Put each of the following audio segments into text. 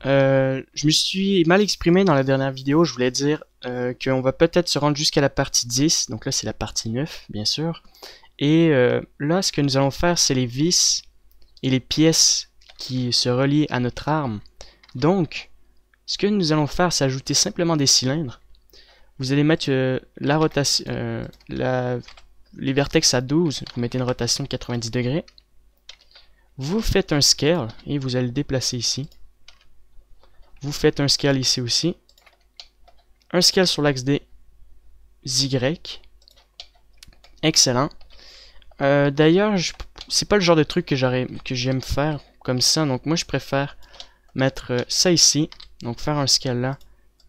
Je me suis mal exprimé dans la dernière vidéo. Je voulais dire qu'on va peut-être se rendre jusqu'à la partie 10. Donc là, c'est la partie 9, bien sûr. Et là, ce que nous allons faire, c'est les vis et les pièces qui se relient à notre arme. Donc, ce que nous allons faire, c'est ajouter simplement des cylindres. Vous allez mettre la rotation, les vertex à 12. Vous mettez une rotation de 90 degrés. Vous faites un scale et vous allez le déplacer ici. Vous faites un scale ici aussi. Un scale sur l'axe des Y. Excellent. D'ailleurs, c'est pas le genre de truc que j'aime faire comme ça. Donc moi, je préfère mettre ça ici. Donc faire un scale là.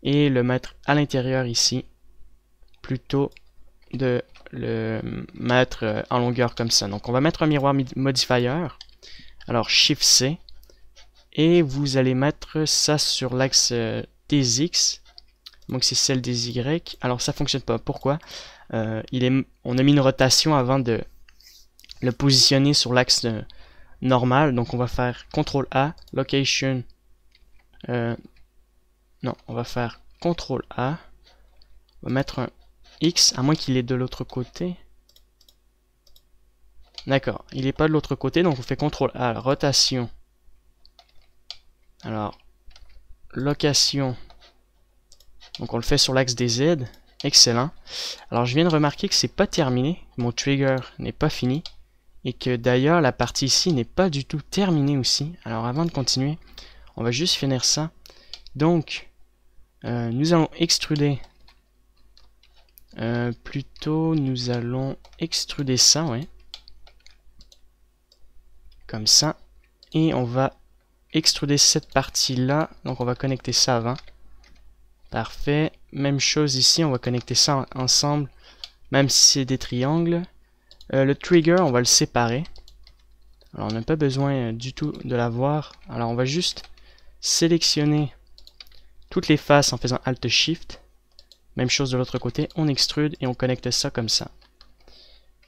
Et le mettre à l'intérieur ici. Plutôt de le mettre en longueur comme ça. Donc on va mettre un miroir modifier. Alors Shift C. Et vous allez mettre ça sur l'axe des X. Donc c'est celle des Y. Alors ça fonctionne pas. Pourquoi? On a mis une rotation avant de le positionner sur l'axe normal. Donc on va faire CTRL A, Location. Non, on va faire CTRL A. On va mettre un X, à moins qu'il est de l'autre côté. D'accord, il n'est pas de l'autre côté, donc on fait CTRL A, rotation. Alors, location. Donc on le fait sur l'axe des Z. Excellent. Alors je viens de remarquer que c'est pas terminé. Mon trigger n'est pas fini. Et que d'ailleurs la partie ici n'est pas du tout terminée aussi. Alors avant de continuer, on va juste finir ça. Donc, nous allons extruder. Plutôt, nous allons extruder ça, ouais. Comme ça. Et on va extruder cette partie-là. Donc on va connecter ça avant. Parfait. Même chose ici, on va connecter ça ensemble. Même si c'est des triangles. Le trigger, on va le séparer. Alors on n'a pas besoin du tout de l'avoir. Alors on va juste sélectionner toutes les faces en faisant Alt-Shift. Même chose de l'autre côté, on extrude et on connecte ça comme ça.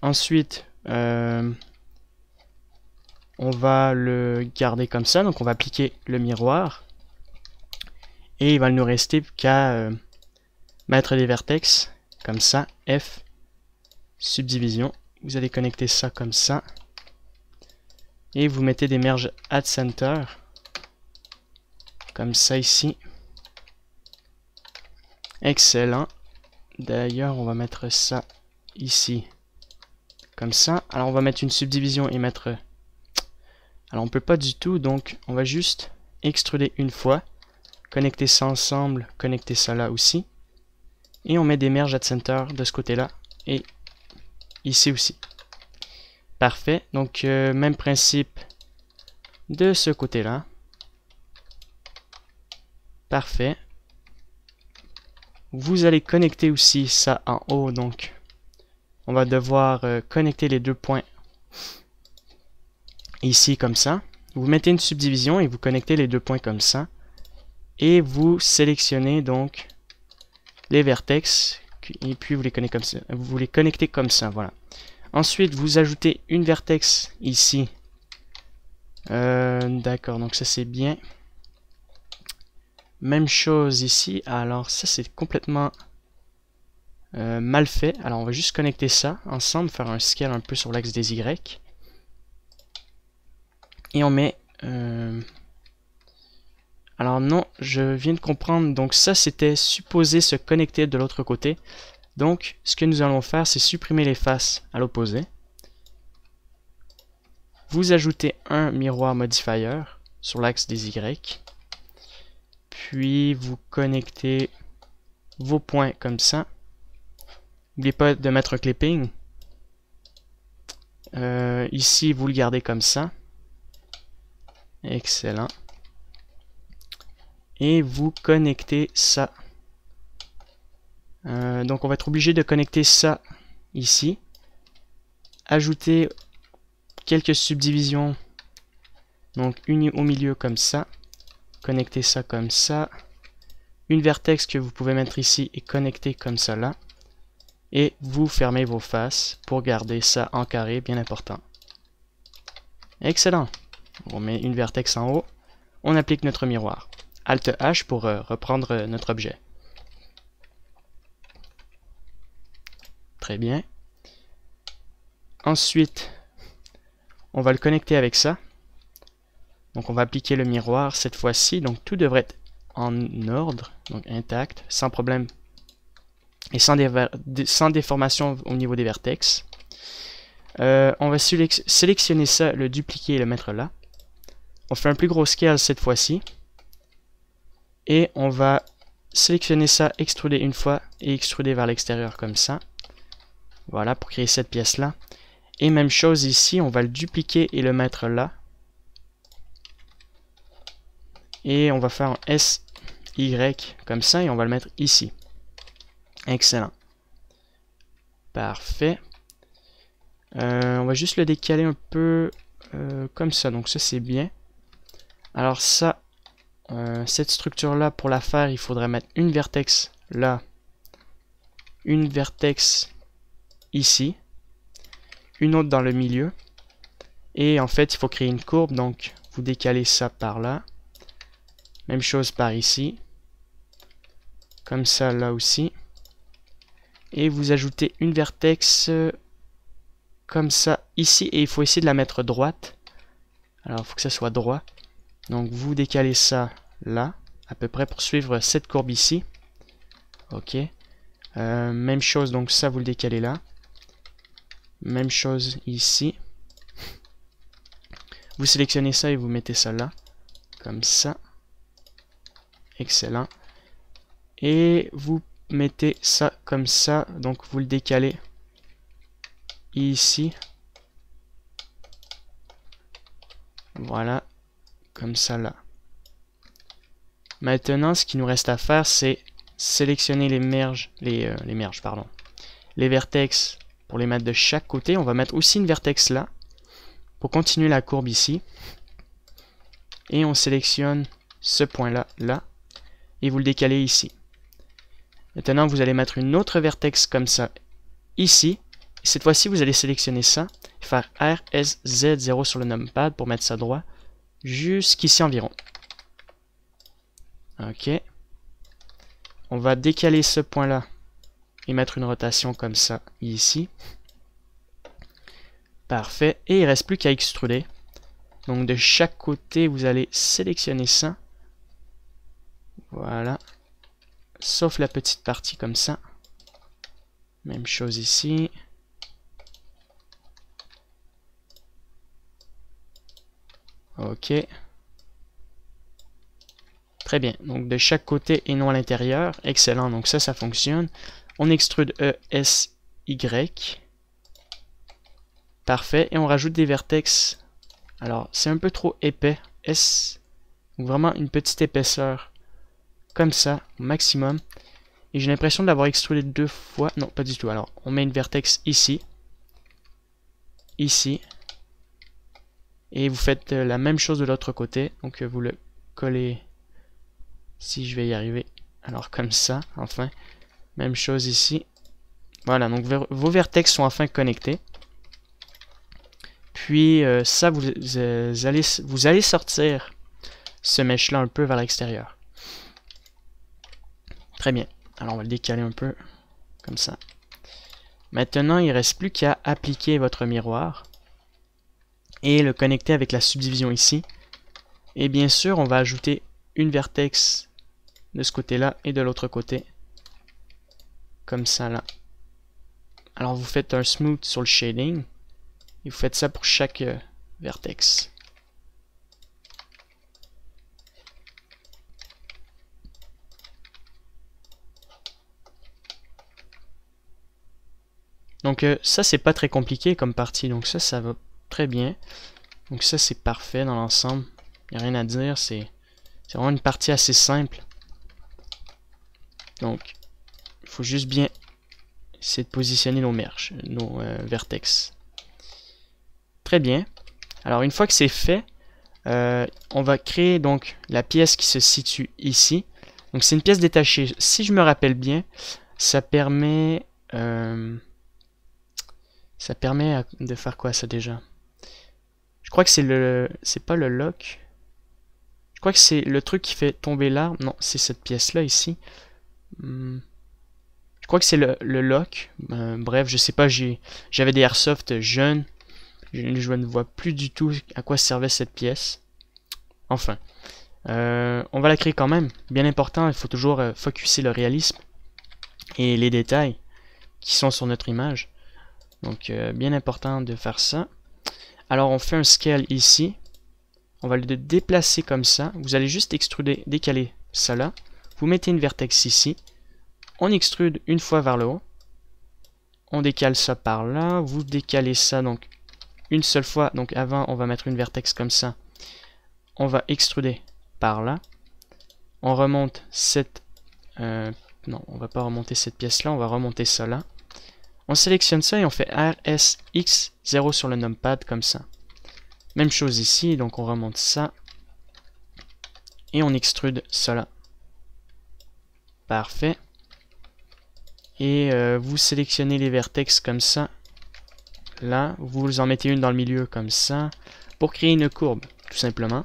Ensuite, on va le garder comme ça, donc on va appliquer le miroir. Et il va nous rester qu'à mettre des vertex, comme ça, F, subdivision. Vous allez connecter ça comme ça. Et vous mettez des merges at center, comme ça ici. Excellent. D'ailleurs, on va mettre ça ici. Comme ça. Alors, on va mettre une subdivision et mettre... Alors, on peut pas du tout, donc on va juste extruder une fois. Connecter ça ensemble, connecter ça là aussi. Et on met des merges at center de ce côté-là. Et ici aussi. Parfait. Donc, même principe de ce côté-là. Parfait. Vous allez connecter aussi ça en haut, donc on va devoir connecter les deux points ici comme ça. Vous mettez une subdivision et vous connectez les deux points comme ça. Et vous sélectionnez donc les vertex et puis vous les connectez comme ça, voilà. Ensuite, vous ajoutez une vertex ici. D'accord, donc ça c'est bien. Même chose ici. Alors ça c'est complètement mal fait. Alors on va juste connecter ça ensemble, faire un scale un peu sur l'axe des Y. Et on met... Alors non, je viens de comprendre. Donc ça c'était supposé se connecter de l'autre côté. Donc ce que nous allons faire, c'est supprimer les faces à l'opposé. Vous ajoutez un miroir modifier sur l'axe des Y. Puis vous connectez vos points comme ça. N'oubliez pas de mettre un clipping. Ici, vous le gardez comme ça. Excellent. Et vous connectez ça. Donc on va être obligé de connecter ça ici. Ajouter quelques subdivisions. Donc une au milieu comme ça. Connecter ça comme ça. Une vertex que vous pouvez mettre ici et connecter comme ça là. Et vous fermez vos faces pour garder ça en carré, bien important. Excellent. On met une vertex en haut. On applique notre miroir. Alt H pour reprendre notre objet. Très bien. Ensuite, on va le connecter avec ça. Donc on va appliquer le miroir cette fois-ci. Donc tout devrait être en ordre, donc intact, sans problème et sans déformation au niveau des vertex. On va sélectionner ça, le dupliquer et le mettre là. On fait un plus gros scale cette fois-ci. Et on va sélectionner ça, extruder une fois et extruder vers l'extérieur comme ça. Voilà, pour créer cette pièce-là. Et même chose ici, on va le dupliquer et le mettre là. Et on va faire un SY comme ça et on va le mettre ici. Excellent. Parfait. On va juste le décaler un peu comme ça. Donc ça c'est bien. Alors ça, cette structure-là, pour la faire, il faudrait mettre une vertex là. Une vertex ici. Une autre dans le milieu. Et en fait, il faut créer une courbe. Donc vous décalez ça par là. Même chose par ici. Comme ça là aussi. Et vous ajoutez une vertex comme ça ici. Et il faut essayer de la mettre droite. Alors il faut que ça soit droit. Donc vous décalez ça là. À peu près pour suivre cette courbe ici. Ok. Même chose, donc ça vous le décalez là. Même chose ici. Vous sélectionnez ça et vous mettez ça là. Comme ça. Excellent. Et vous mettez ça comme ça. Donc vous le décalez ici. Voilà. Comme ça là. Maintenant, ce qui nous reste à faire, c'est sélectionner les vertex pour les mettre de chaque côté. On va mettre aussi une vertex là. Pour continuer la courbe ici. Et on sélectionne ce point-là, là. Et vous le décalez ici. Maintenant, vous allez mettre une autre vertex comme ça, ici. Cette fois-ci, vous allez sélectionner ça. Et faire RSZ0 sur le numpad pour mettre ça droit. Jusqu'ici environ. Ok. On va décaler ce point-là. Et mettre une rotation comme ça, ici. Parfait. Et il ne reste plus qu'à extruder. Donc de chaque côté, vous allez sélectionner ça. Voilà. Sauf la petite partie comme ça. Même chose ici. Ok. Très bien. Donc de chaque côté et non à l'intérieur. Excellent. Donc ça fonctionne. On extrude ESY. Parfait. Et on rajoute des vertex. Alors, c'est un peu trop épais. Donc vraiment une petite épaisseur. Comme ça, au maximum. Et j'ai l'impression de l'avoir extrudé 2 fois. Non, pas du tout. Alors, on met une vertex ici. Ici. Et vous faites la même chose de l'autre côté. Donc, vous le collez. Si je vais y arriver. Alors, comme ça, enfin. Même chose ici. Voilà, donc vos vertex sont enfin connectés. Puis, ça, vous allez sortir ce mesh-là un peu vers l'extérieur. Très bien. Alors, on va le décaler un peu. Comme ça. Maintenant, il ne reste plus qu'à appliquer votre miroir. Et le connecter avec la subdivision ici. Et bien sûr, on va ajouter une vertex de ce côté-là et de l'autre côté. Comme ça, là. Alors, vous faites un smooth sur le shading. Et vous faites ça pour chaque vertex. Donc ça c'est pas très compliqué comme partie, donc ça va très bien. Donc ça c'est parfait dans l'ensemble, il n'y a rien à dire, c'est vraiment une partie assez simple. Donc il faut juste bien essayer de positionner nos vertex. Très bien. Alors une fois que c'est fait, on va créer donc la pièce qui se situe ici. Donc c'est une pièce détachée. Si je me rappelle bien, ça permet de faire quoi ça déjà? Je crois que c'est pas le lock. Je crois que c'est le truc qui fait tomber l'arbre. Non, c'est cette pièce-là ici. Je crois que c'est le lock. Bref, je sais pas, j'avais des airsoft jeunes. Je ne vois plus du tout à quoi servait cette pièce. Enfin, on va la créer quand même. Bien important, il faut toujours focuser le réalisme et les détails qui sont sur notre image. Donc, bien important de faire ça. Alors, on fait un scale ici. On va le déplacer comme ça. Vous allez juste extruder, décaler ça là. Vous mettez une vertex ici. On extrude une fois vers le haut. On décale ça par là. Vous décalez ça donc une seule fois. Donc avant, on va mettre une vertex comme ça. On va extruder par là. On remonte cette... non, on va pas remonter cette pièce-là. On va remonter ça là. On sélectionne ça et on fait RSX 0 sur le numpad comme ça. Même chose ici. Donc on remonte ça. Et on extrude cela. Parfait. Et vous sélectionnez les vertex comme ça. Là, vous en mettez une dans le milieu comme ça. Pour créer une courbe, tout simplement.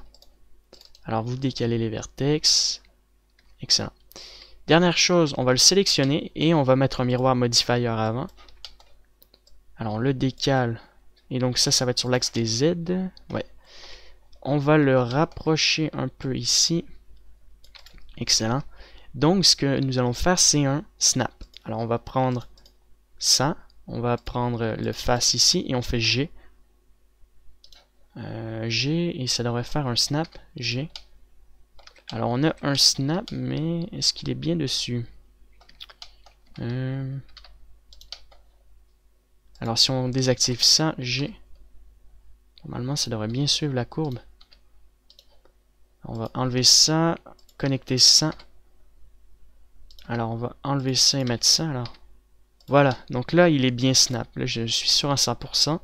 Alors vous décalez les vertex. Excellent. Dernière chose, on va le sélectionner et on va mettre un miroir modifier avant. Alors on le décale. Et donc ça va être sur l'axe des Z. Ouais. On va le rapprocher un peu ici. Excellent. Donc ce que nous allons faire, c'est un snap. Alors on va prendre ça, on va prendre le face ici et on fait G. G et ça devrait faire un snap, G. Alors on a un snap, mais est-ce qu'il est bien dessus? Alors si on désactive ça, G, normalement ça devrait bien suivre la courbe. On va enlever ça, connecter ça. Alors on va enlever ça et mettre ça alors. Voilà, donc là il est bien snap, là je suis sûr à 100%.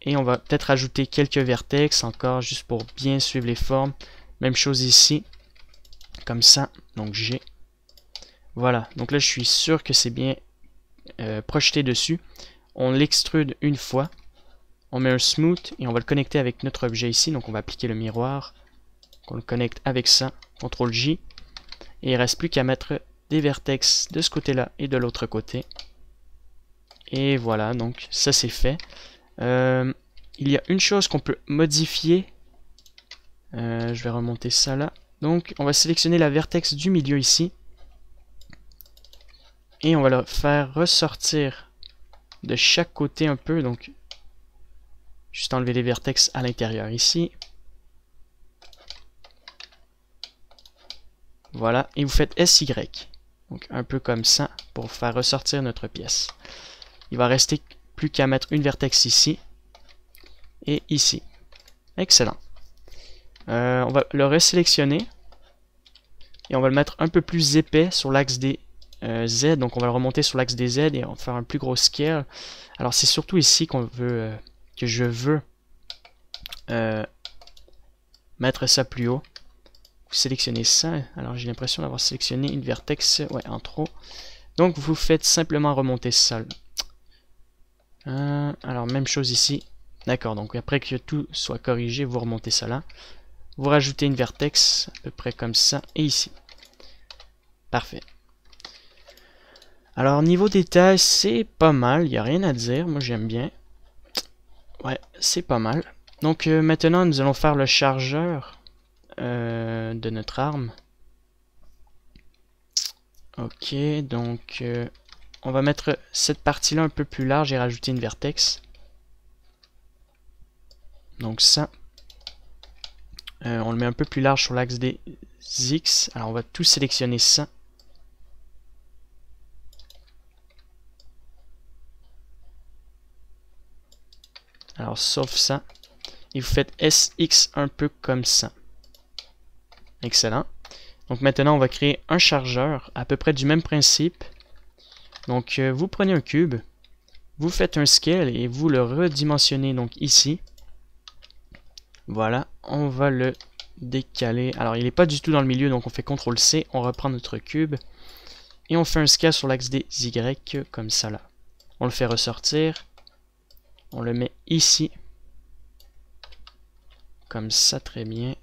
Et on va peut-être ajouter quelques vertex encore juste pour bien suivre les formes. Même chose ici, comme ça, donc G. Voilà, donc là je suis sûr que c'est bien projeté dessus. On l'extrude une fois, on met un smooth et on va le connecter avec notre objet ici. Donc on va appliquer le miroir, on le connecte avec ça, CTRL J. Et il ne reste plus qu'à mettre des vertex de ce côté-là et de l'autre côté. Et voilà, donc ça c'est fait. Il y a une chose qu'on peut modifier. Je vais remonter ça là. Donc on va sélectionner la vertex du milieu ici. Et on va le faire ressortir de chaque côté un peu. Donc juste enlever les vertex à l'intérieur ici. Voilà, et vous faites SY. Donc un peu comme ça pour faire ressortir notre pièce. Il va rester plus qu'à mettre une vertex ici et ici. Excellent. On va le resélectionner et on va le mettre un peu plus épais sur l'axe des Z. Donc on va le remonter sur l'axe des Z et on va faire un plus gros scale. Alors c'est surtout ici qu'on veut que je veux mettre ça plus haut. Vous sélectionnez ça. Alors j'ai l'impression d'avoir sélectionné une vertex en trop. Donc vous faites simplement remonter ça. Alors même chose ici. D'accord, donc après que tout soit corrigé, vous remontez ça là. Vous rajoutez une vertex à peu près comme ça et ici. Parfait. Alors niveau détail, c'est pas mal, il n'y a rien à dire, moi j'aime bien. Ouais, c'est pas mal. Donc maintenant nous allons faire le chargeur de notre arme. Ok, donc on va mettre cette partie-là un peu plus large et rajouter une vertex. Donc ça. On le met un peu plus large sur l'axe des X. Alors on va tout sélectionner ça. Alors sauf ça. Et vous faites SX un peu comme ça. Excellent. Donc maintenant on va créer un chargeur à peu près du même principe. Donc vous prenez un cube. Vous faites un scale et vous le redimensionnez donc ici. Voilà, on va le décaler. Alors il n'est pas du tout dans le milieu, donc on fait CTRL C, on reprend notre cube. Et on fait un scale sur l'axe des Y, comme ça là. On le fait ressortir. On le met ici. Comme ça, très bien.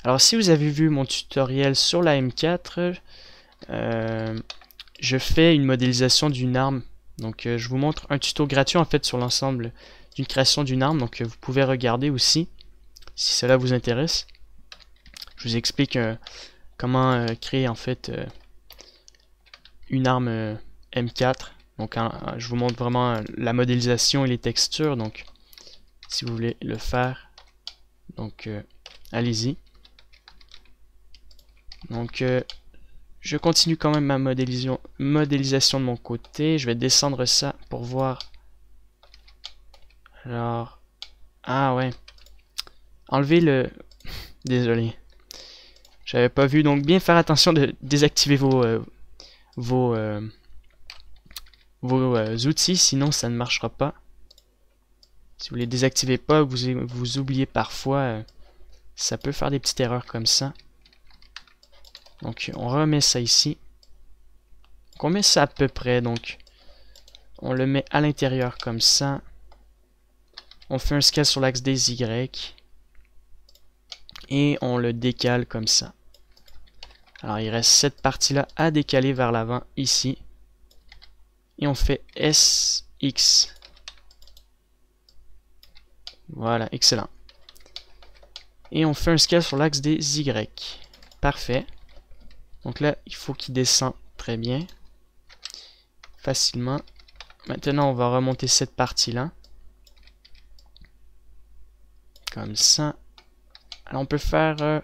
Alors si vous avez vu mon tutoriel sur la M4, je fais une modélisation d'une arme. Donc je vous montre un tuto gratuit en fait sur l'ensemble d'une création d'une arme. Donc vous pouvez regarder aussi si cela vous intéresse. Je vous explique comment créer en fait une arme M4. Donc je vous montre vraiment la modélisation et les textures. Donc si vous voulez le faire, donc allez-y. Donc je continue quand même ma modélisation de mon côté. Je vais descendre ça pour voir. Alors, ah ouais, enlever le... Désolé, j'avais pas vu. Donc bien faire attention de désactiver vos outils, sinon ça ne marchera pas. Si vous les désactivez pas, vous oubliez parfois, ça peut faire des petites erreurs comme ça. Donc on remet ça ici. Donc, on met ça à peu près, donc on le met à l'intérieur comme ça. On fait un scale sur l'axe des Y. Et on le décale comme ça. Alors il reste cette partie-là à décaler vers l'avant ici. Et on fait SX. Voilà, excellent. Et on fait un scale sur l'axe des Y. Parfait. Donc là, il faut qu'il descende très bien. Facilement. Maintenant, on va remonter cette partie-là. Comme ça. Alors on peut faire...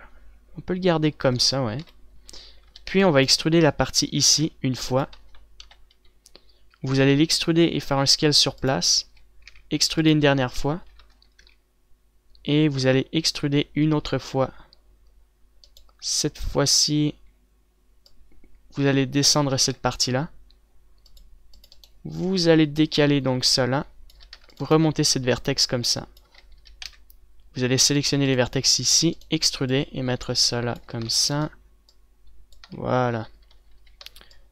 on peut le garder comme ça, ouais. Puis on va extruder la partie ici une fois. Vous allez l'extruder et faire un scale sur place. Extruder une dernière fois. Et vous allez extruder une autre fois. Cette fois-ci, vous allez descendre cette partie-là. Vous allez décaler donc cela. Vous remontez cette vertex comme ça. Vous allez sélectionner les vertex ici, extruder et mettre cela comme ça. Voilà.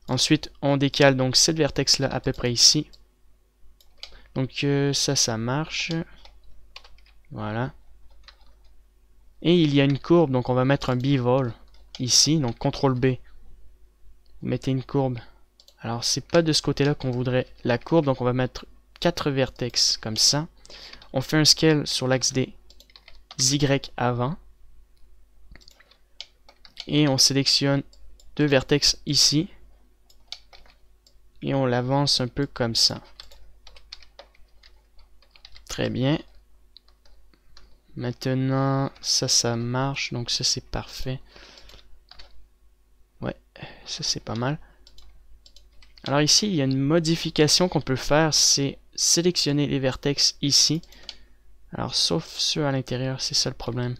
Ensuite, on décale donc cette vertex-là à peu près ici. Donc ça marche. Voilà. Et il y a une courbe, donc on va mettre un bivol ici, donc CTRL B. Vous mettez une courbe. Alors c'est pas de ce côté-là qu'on voudrait la courbe, donc on va mettre 4 vertex comme ça. On fait un scale sur l'axe des Y avant. Et on sélectionne 2 vertex ici. Et on l'avance un peu comme ça. Très bien. Maintenant, ça marche. Donc ça, c'est parfait. Ouais, ça, c'est pas mal. Alors ici, il y a une modification qu'on peut faire. C'est sélectionner les vertex ici. Alors, sauf ceux à l'intérieur, c'est ça le problème.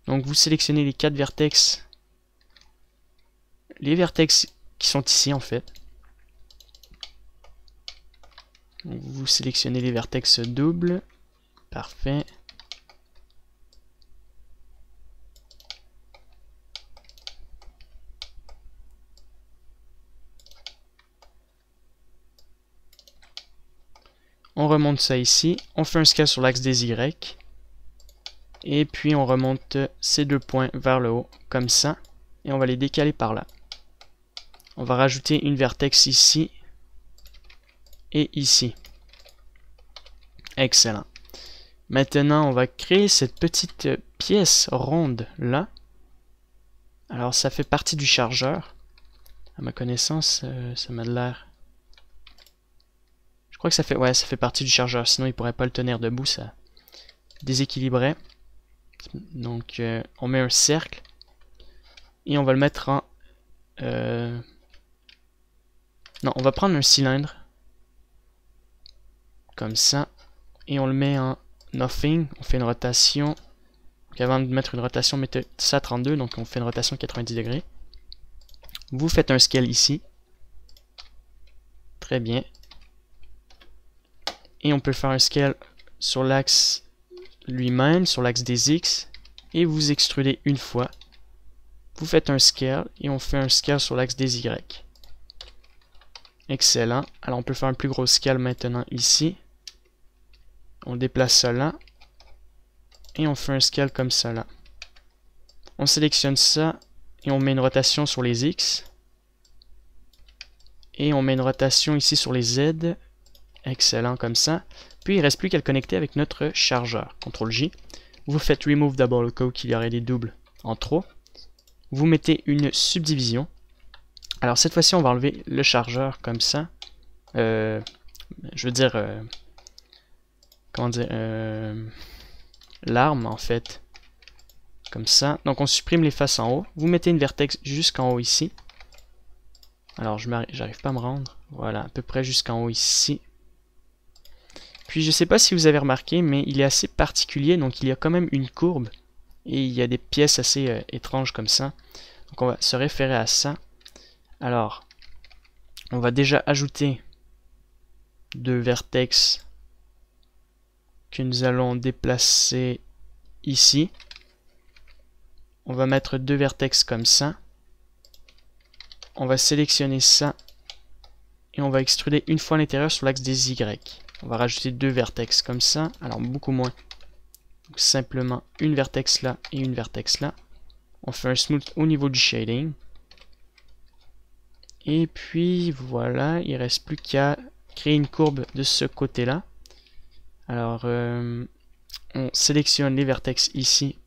Donc, vous sélectionnez les 4 vertex. Les vertex qui sont ici, en fait. Donc, vous sélectionnez les vertex doubles. Parfait. On remonte ça ici. On fait un scale sur l'axe des Y. Et puis, on remonte ces 2 points vers le haut, comme ça. Et on va les décaler par là. On va rajouter une vertex ici. Et ici. Excellent. Maintenant, on va créer cette petite pièce ronde là. Alors, ça fait partie du chargeur. À ma connaissance, ça m'a l'air... Je crois que ça fait... Ouais, ça fait partie du chargeur. Sinon, il pourrait pas le tenir debout. Ça déséquilibrait. Donc, on met un cercle. Et on va le mettre en... Non, on va prendre un cylindre. Comme ça. Et on le met en nothing. On fait une rotation. Donc avant de mettre une rotation, mettez ça à 32. Donc on fait une rotation 90 degrés. Vous faites un scale ici. Très bien. Et on peut faire un scale sur l'axe lui-même, sur l'axe des X. Et vous extrudez une fois. Vous faites un scale. Et on fait un scale sur l'axe des Y. Excellent. Alors on peut faire un plus gros scale maintenant ici. On déplace cela. Et on fait un scale comme cela. On sélectionne ça et on met une rotation sur les X. Et on met une rotation ici sur les Z. Excellent comme ça. Puis il ne reste plus qu'à le connecter avec notre chargeur. CTRL-J. Vous faites Remove Double au cas où il y aurait des doubles en trop. Vous mettez une subdivision. Alors cette fois-ci on va enlever le chargeur comme ça. Je veux dire... comment dire... l'arme en fait. Comme ça. Donc on supprime les faces en haut. Vous mettez une vertex jusqu'en haut ici. Alors j'arrive pas à me rendre. Voilà, à peu près jusqu'en haut ici. Puis je sais pas si vous avez remarqué, mais il est assez particulier. Donc il y a quand même une courbe. Et il y a des pièces assez étranges comme ça. Donc on va se référer à ça. Alors, on va déjà ajouter deux vertex que nous allons déplacer ici. On va mettre deux vertex comme ça. On va sélectionner ça. Et on va extruder une fois à l'intérieur sur l'axe des Y. On va rajouter deux vertex comme ça. Alors beaucoup moins. Donc, simplement une vertex là et une vertex là. On fait un smooth au niveau du shading. Et puis voilà, il ne reste plus qu'à créer une courbe de ce côté-là. Alors, on sélectionne les vertex ici.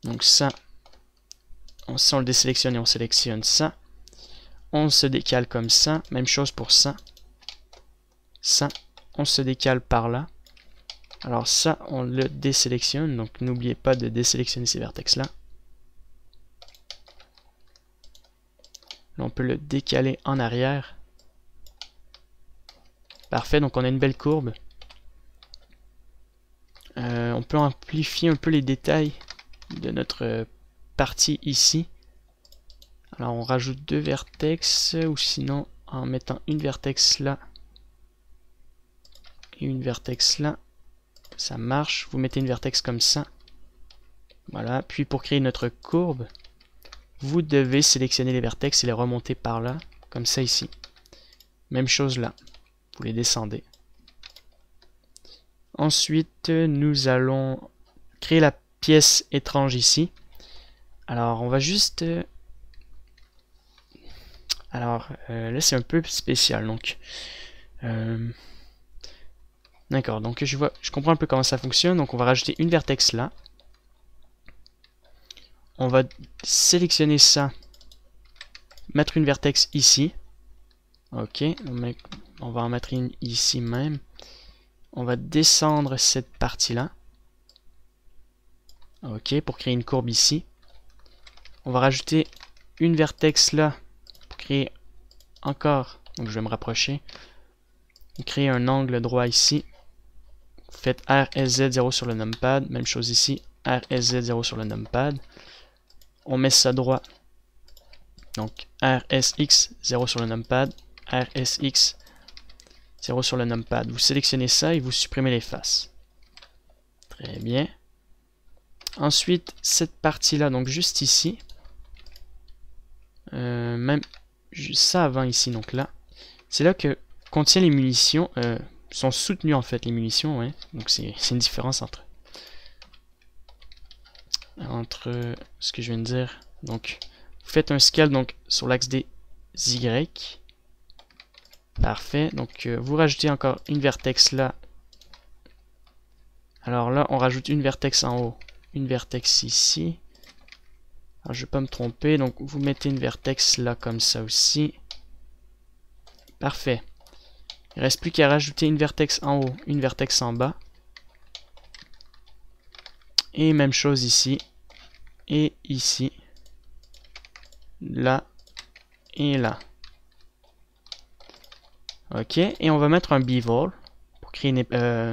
Donc ça, on le désélectionne et on sélectionne ça. On se décale comme ça. Même chose pour ça. Ça, on se décale par là. Alors ça, on le désélectionne. Donc n'oubliez pas de désélectionner ces vertex-là. Là, on peut le décaler en arrière. Parfait, donc on a une belle courbe. On peut amplifier un peu les détails de notre partie ici. Alors on rajoute deux vertex, ou sinon en mettant une vertex là et une vertex là. Ça marche. Vous mettez une vertex comme ça. Voilà, puis pour créer notre courbe, vous devez sélectionner les vertex et les remonter par là, comme ça ici. Même chose là. Vous les descendez. Ensuite, nous allons créer la pièce étrange ici. Alors, on va juste... là, c'est un peu spécial, donc... D'accord, donc je comprends un peu comment ça fonctionne. Donc, on va rajouter une vertex là. On va sélectionner ça. Mettre une vertex ici. Ok, on va en mettre une ici même. On va descendre cette partie-là. Ok, pour créer une courbe ici. On va rajouter une vertex là pour créer encore. Donc je vais me rapprocher. Créer un angle droit ici. Faites RSZ0 sur le numpad. Même chose ici. RSZ0 sur le numpad. On met ça droit. Donc RSX 0 sur le numpad. RSX 0 sur le numpad. Vous sélectionnez ça et vous supprimez les faces. Très bien. Ensuite, cette partie-là, donc juste ici. Même ça avant ici, donc là. C'est là que contient les munitions. Sont soutenues en fait les munitions. Ouais. Donc c'est une différence entre ce que je viens de dire. Donc vous faites un scale donc sur l'axe des Y. Parfait. Donc vous rajoutez encore une vertex là. Alors là, on rajoute une vertex en haut, une vertex ici. Alors je vais pas me tromper, donc vous mettez une vertex là comme ça aussi. Parfait. Il ne reste plus qu'à rajouter une vertex en haut, une vertex en bas. Et même chose ici. Et ici. Là. Et là. Ok. Et on va mettre un bevel. Pour créer une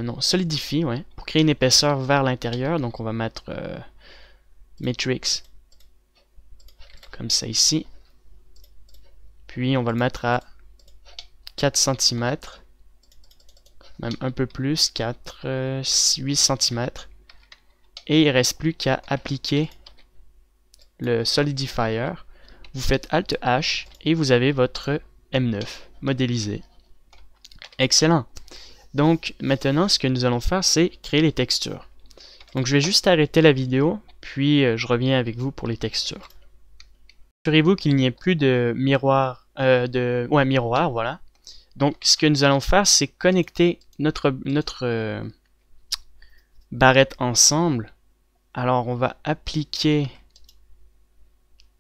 non, solidify, ouais. Pour créer une épaisseur vers l'intérieur. Donc on va mettre matrix. Comme ça ici. Puis on va le mettre à 4 cm. Même un peu plus, 8 cm. Et il ne reste plus qu'à appliquer le solidifier. Vous faites Alt H et vous avez votre M9 modélisé. Excellent. Donc maintenant ce que nous allons faire c'est créer les textures. Donc je vais juste arrêter la vidéo puis je reviens avec vous pour les textures. Assurez-vous qu'il n'y ait plus de miroir, miroir, voilà. Donc, ce que nous allons faire, c'est connecter notre barrette ensemble. Alors, on va appliquer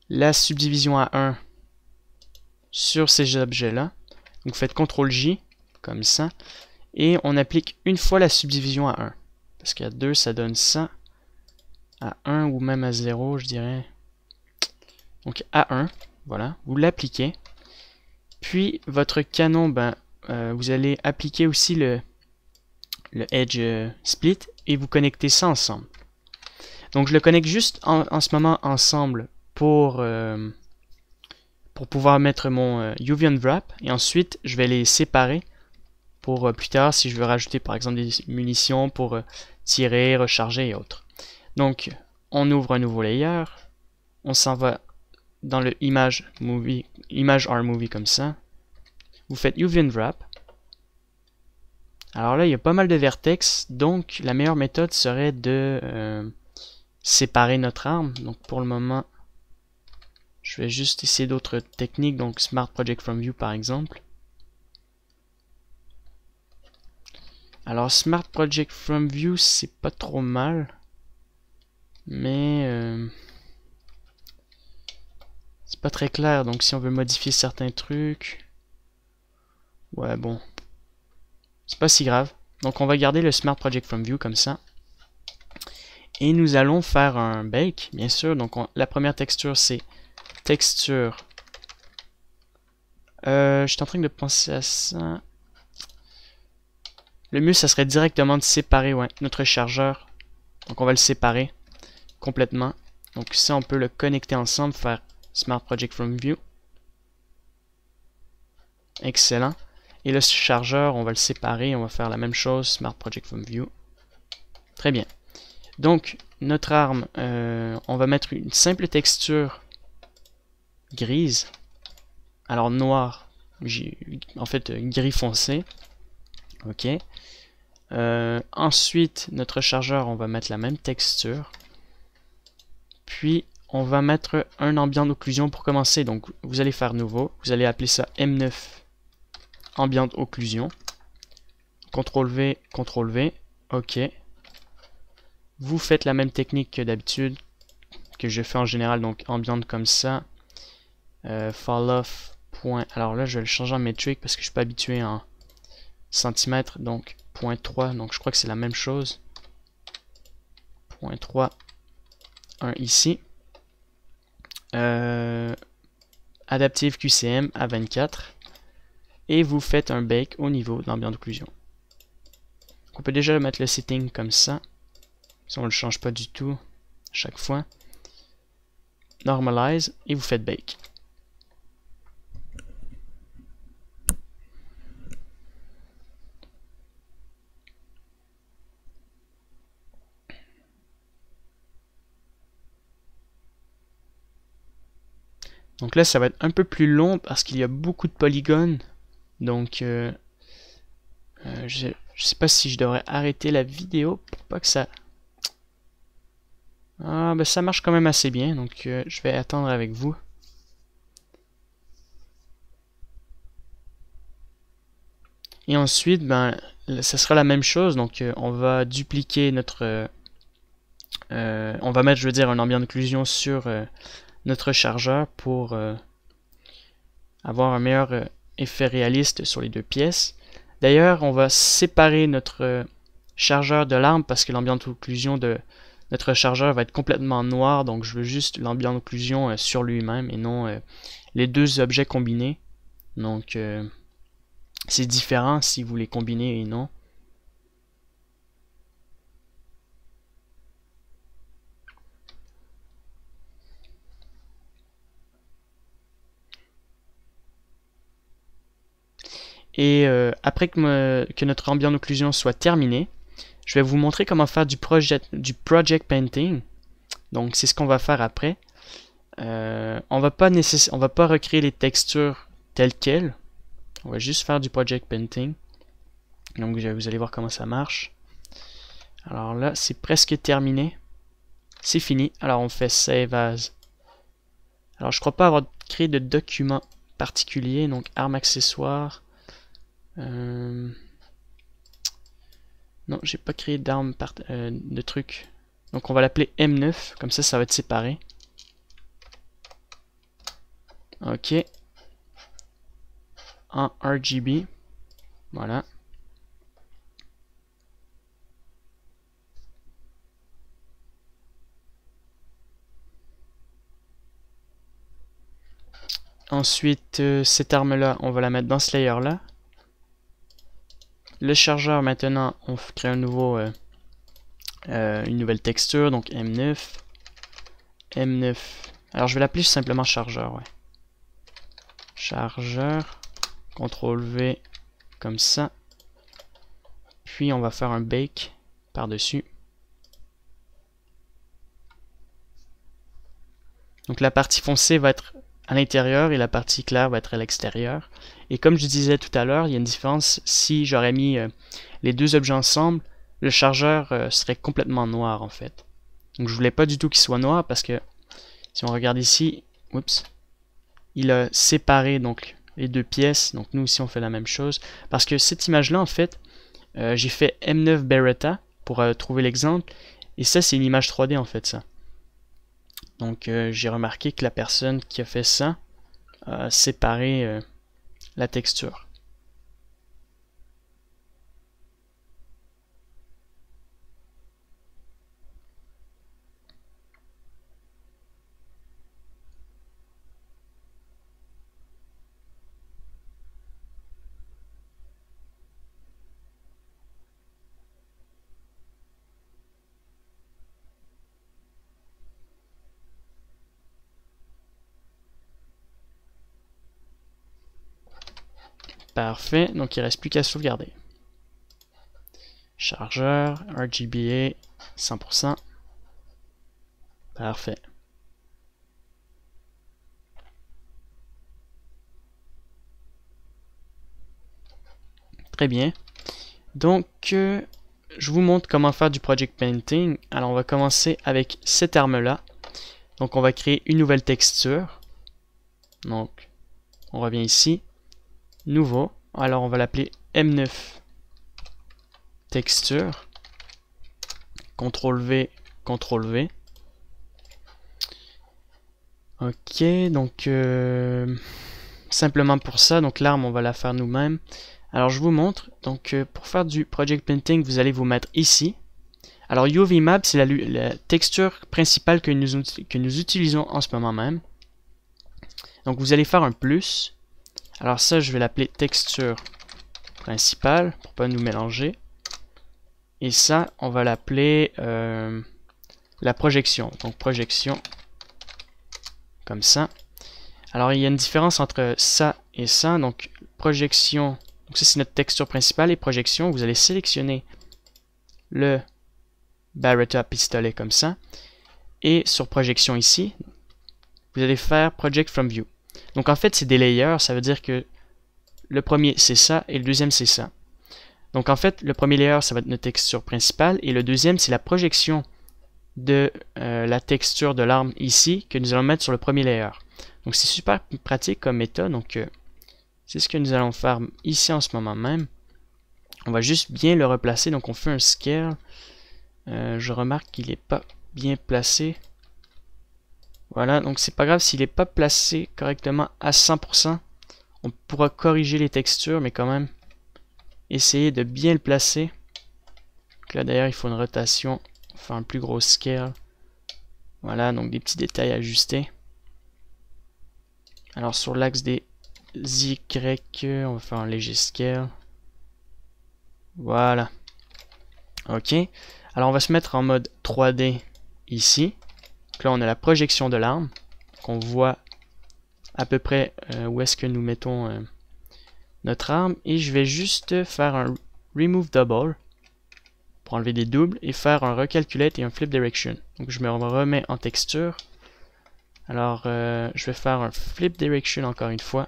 la subdivision à 1 sur ces objets-là. Donc, vous faites CTRL-J, comme ça. Et on applique une fois la subdivision à 1. Parce qu'à 2, ça donne ça. À 1 ou même à 0, je dirais. Donc, à 1, voilà. Vous l'appliquez. Puis, votre canon, vous allez appliquer aussi le Edge Split et vous connectez ça ensemble. Donc, je le connecte juste en ce moment ensemble pour pouvoir mettre mon UV Unwrap. Et ensuite, je vais les séparer pour plus tard si je veux rajouter par exemple des munitions pour tirer, recharger et autres. Donc, on ouvre un nouveau layer. On s'en va dans le Image R Movie comme ça. Vous faites UV Unwrap. Alors là, il y a pas mal de vertex, donc la meilleure méthode serait de séparer notre arme. Donc pour le moment, je vais juste essayer d'autres techniques, donc Smart Project From View par exemple. Alors Smart Project From View, c'est pas trop mal, mais c'est pas très clair, donc si on veut modifier certains trucs, ouais bon, c'est pas si grave. Donc on va garder le Smart Project From View comme ça. Et nous allons faire un bake, bien sûr. Donc la première texture, c'est texture. Je suis en train de penser à ça. Le mieux, ça serait directement de séparer notre chargeur. Donc on va le séparer complètement. Donc ça, on peut le connecter ensemble, faire Smart Project From View. Excellent. Et le chargeur, on va le séparer. On va faire la même chose, Smart Project From View. Très bien. Donc, notre arme, on va mettre une simple texture grise. Alors, noir, en fait, gris foncé. Ok. Ensuite, notre chargeur, on va mettre la même texture. Puis, on va mettre un ambient d'occlusion pour commencer. Donc, vous allez faire nouveau. Vous allez appeler ça M9 ambient occlusion. CTRL-V, CTRL-V. OK. Vous faites la même technique que d'habitude, que je fais en général, donc ambient comme ça. Fall off. Point. Alors là, je vais le changer en métrique parce que je suis pas habitué en centimètres, donc 0.3. Donc je crois que c'est la même chose. 0.3. 1 ici. Adaptive QCM à 24. Et vous faites un bake au niveau de l'ambient d'occlusion. On peut déjà mettre le setting comme ça. Si on ne le change pas du tout à chaque fois. Normalize et vous faites bake. Donc là, ça va être un peu plus long parce qu'il y a beaucoup de polygones. Donc, je sais pas si je devrais arrêter la vidéo pour pas que ça... Ah, ben ça marche quand même assez bien, donc je vais attendre avec vous. Et ensuite, ça sera la même chose, donc on va dupliquer notre... on va mettre, je veux dire, un ambient d'occlusion sur notre chargeur pour avoir un meilleur effet réaliste sur les deux pièces. D'ailleurs, on va séparer notre chargeur de l'arme parce que l'ambient d'occlusion de notre chargeur va être complètement noir, donc je veux juste l'ambient d'occlusion sur lui-même et non les deux objets combinés. Donc c'est différent si vous les combinez et non. Et après que notre ambient d'occlusion soit terminé, je vais vous montrer comment faire du project painting. Donc c'est ce qu'on va faire après. On va pas recréer les textures telles quelles. On va juste faire du project painting. Donc vous allez voir comment ça marche. Alors là, c'est presque terminé. c'est fini. Alors on fait Save As. Alors je crois pas avoir créé de document particulier, donc arme accessoire. Non, j'ai pas créé d'arme de truc. Donc on va l'appeler M9, comme ça va être séparé. Ok. En RGB. Voilà. Ensuite, cette arme-là, on va la mettre dans ce layer-là. Le chargeur, maintenant, on crée un nouveau, une nouvelle texture, donc M9. M9. Alors, je vais l'appeler simplement chargeur, ouais. Chargeur. CTRL V, comme ça. Puis, on va faire un bake par-dessus. Donc, la partie foncée va être à l'intérieur et la partie claire va être à l'extérieur. Et comme je disais tout à l'heure, il y a une différence. Si j'aurais mis les deux objets ensemble, le chargeur serait complètement noir en fait. Donc je voulais pas du tout qu'il soit noir parce que si on regarde ici, oups, il a séparé donc les deux pièces. Donc nous ici on fait la même chose. Parce que cette image là en fait, j'ai fait M9 Beretta pour trouver l'exemple. Et ça c'est une image 3D en fait ça. Donc j'ai remarqué que la personne qui a fait ça a séparé la texture. Parfait, donc il ne reste plus qu'à sauvegarder. Chargeur, RGBA, 100%. Parfait. Très bien. Donc, je vous montre comment faire du project painting. Alors, on va commencer avec cette arme-là. Donc, on va créer une nouvelle texture. Donc, on revient ici. Nouveau. Alors, on va l'appeler M9 texture. CTRL V, CTRL V. Ok, donc simplement pour ça, donc l'arme on va la faire nous-mêmes. Alors je vous montre, donc pour faire du project painting, vous allez vous mettre ici. Alors UV Map, c'est la texture principale que nous utilisons en ce moment même. Donc vous allez faire un plus. Alors ça, je vais l'appeler texture principale pour pas nous mélanger. Et ça, on va l'appeler la projection. Donc projection, comme ça. Alors il y a une différence entre ça et ça. Donc projection, donc ça c'est notre texture principale et projection. Vous allez sélectionner le Beretta pistolet comme ça. Et sur projection ici, vous allez faire Project from View. Donc en fait c'est des layers, ça veut dire que le premier c'est ça et le deuxième c'est ça. Donc en fait le premier layer ça va être notre texture principale et le deuxième c'est la projection de la texture de l'arme ici que nous allons mettre sur le premier layer. Donc c'est super pratique comme méthode, donc c'est ce que nous allons faire ici en ce moment même. On va juste bien le replacer, donc on fait un scale. Je remarque qu'il n'est pas bien placé. Voilà, donc c'est pas grave s'il n'est pas placé correctement à 100%. On pourra corriger les textures, mais quand même essayer de bien le placer. Donc là d'ailleurs il faut une rotation, on va faire un plus gros scale. Voilà, donc des petits détails ajustés. Alors sur l'axe des Y, on va faire un léger scale. Voilà. Ok. Alors on va se mettre en mode 3D ici. Donc là on a la projection de l'arme. On voit à peu près où est-ce que nous mettons notre arme. Et je vais juste faire un remove double pour enlever des doubles et faire un recalculate et un flip direction. Donc je me remets en texture. Alors je vais faire un flip direction encore une fois.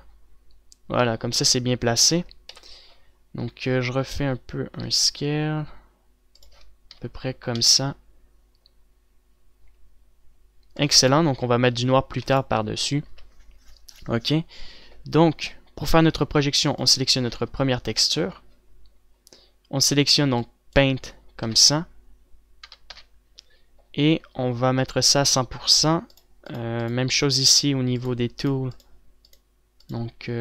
Voilà, comme ça c'est bien placé. Donc je refais un peu un scale. À peu près comme ça. Excellent, donc on va mettre du noir plus tard par-dessus. Ok, donc pour faire notre projection, on sélectionne notre première texture. On sélectionne donc Paint comme ça. Et on va mettre ça à 100%. Même chose ici au niveau des tools. Donc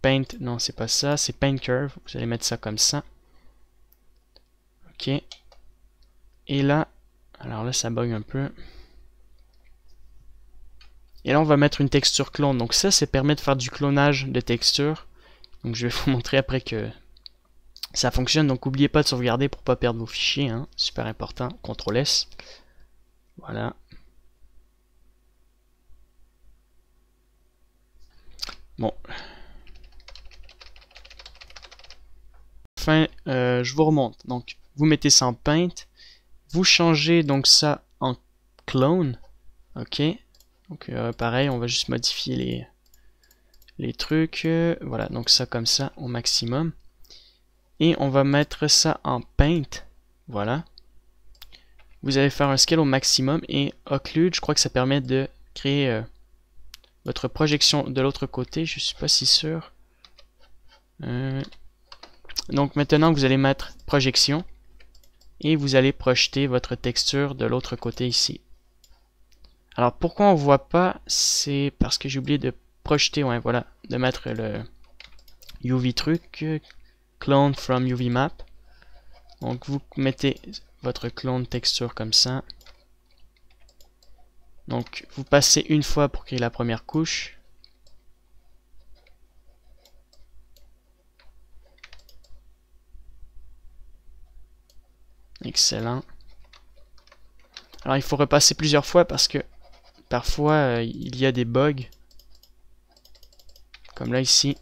Paint, non c'est pas ça, c'est Paint Curve. Vous allez mettre ça comme ça. Ok. Et là, alors là ça bug un peu. Et là on va mettre une texture clone. Donc ça permet de faire du clonage de textures. Donc je vais vous montrer après que ça fonctionne. Donc n'oubliez pas de sauvegarder pour pas perdre vos fichiers. Hein. Super important. CTRL S. Voilà. Bon. Enfin, je vous remonte. Donc vous mettez ça en Paint. Vous changez donc ça en clone. Ok. Donc pareil, on va juste modifier les trucs. Voilà, donc ça comme ça au maximum. Et on va mettre ça en Paint. Voilà. Vous allez faire un scale au maximum et Occlude, je crois que ça permet de créer votre projection de l'autre côté. Je suis pas si sûr. Donc maintenant vous allez mettre projection et vous allez projeter votre texture de l'autre côté ici. Alors pourquoi on voit pas, c'est parce que j'ai oublié de projeter, ouais voilà, de mettre le UV truc, clone from UV map. Donc vous mettez votre clone texture comme ça. Donc vous passez une fois pour créer la première couche. Excellent. Alors il faut repasser plusieurs fois parce que parfois il y a des bugs. Comme là ici.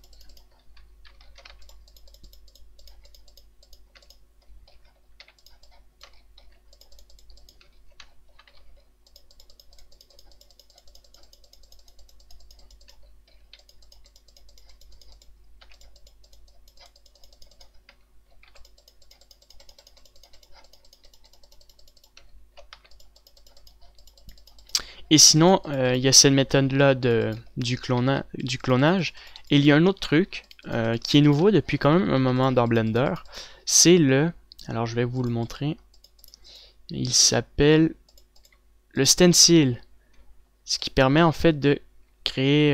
Et sinon, il y a cette méthode-là du clonage. Et il y a un autre truc qui est nouveau depuis quand même un moment dans Blender. C'est alors je vais vous le montrer. Il s'appelle le stencil. Ce qui permet en fait de créer,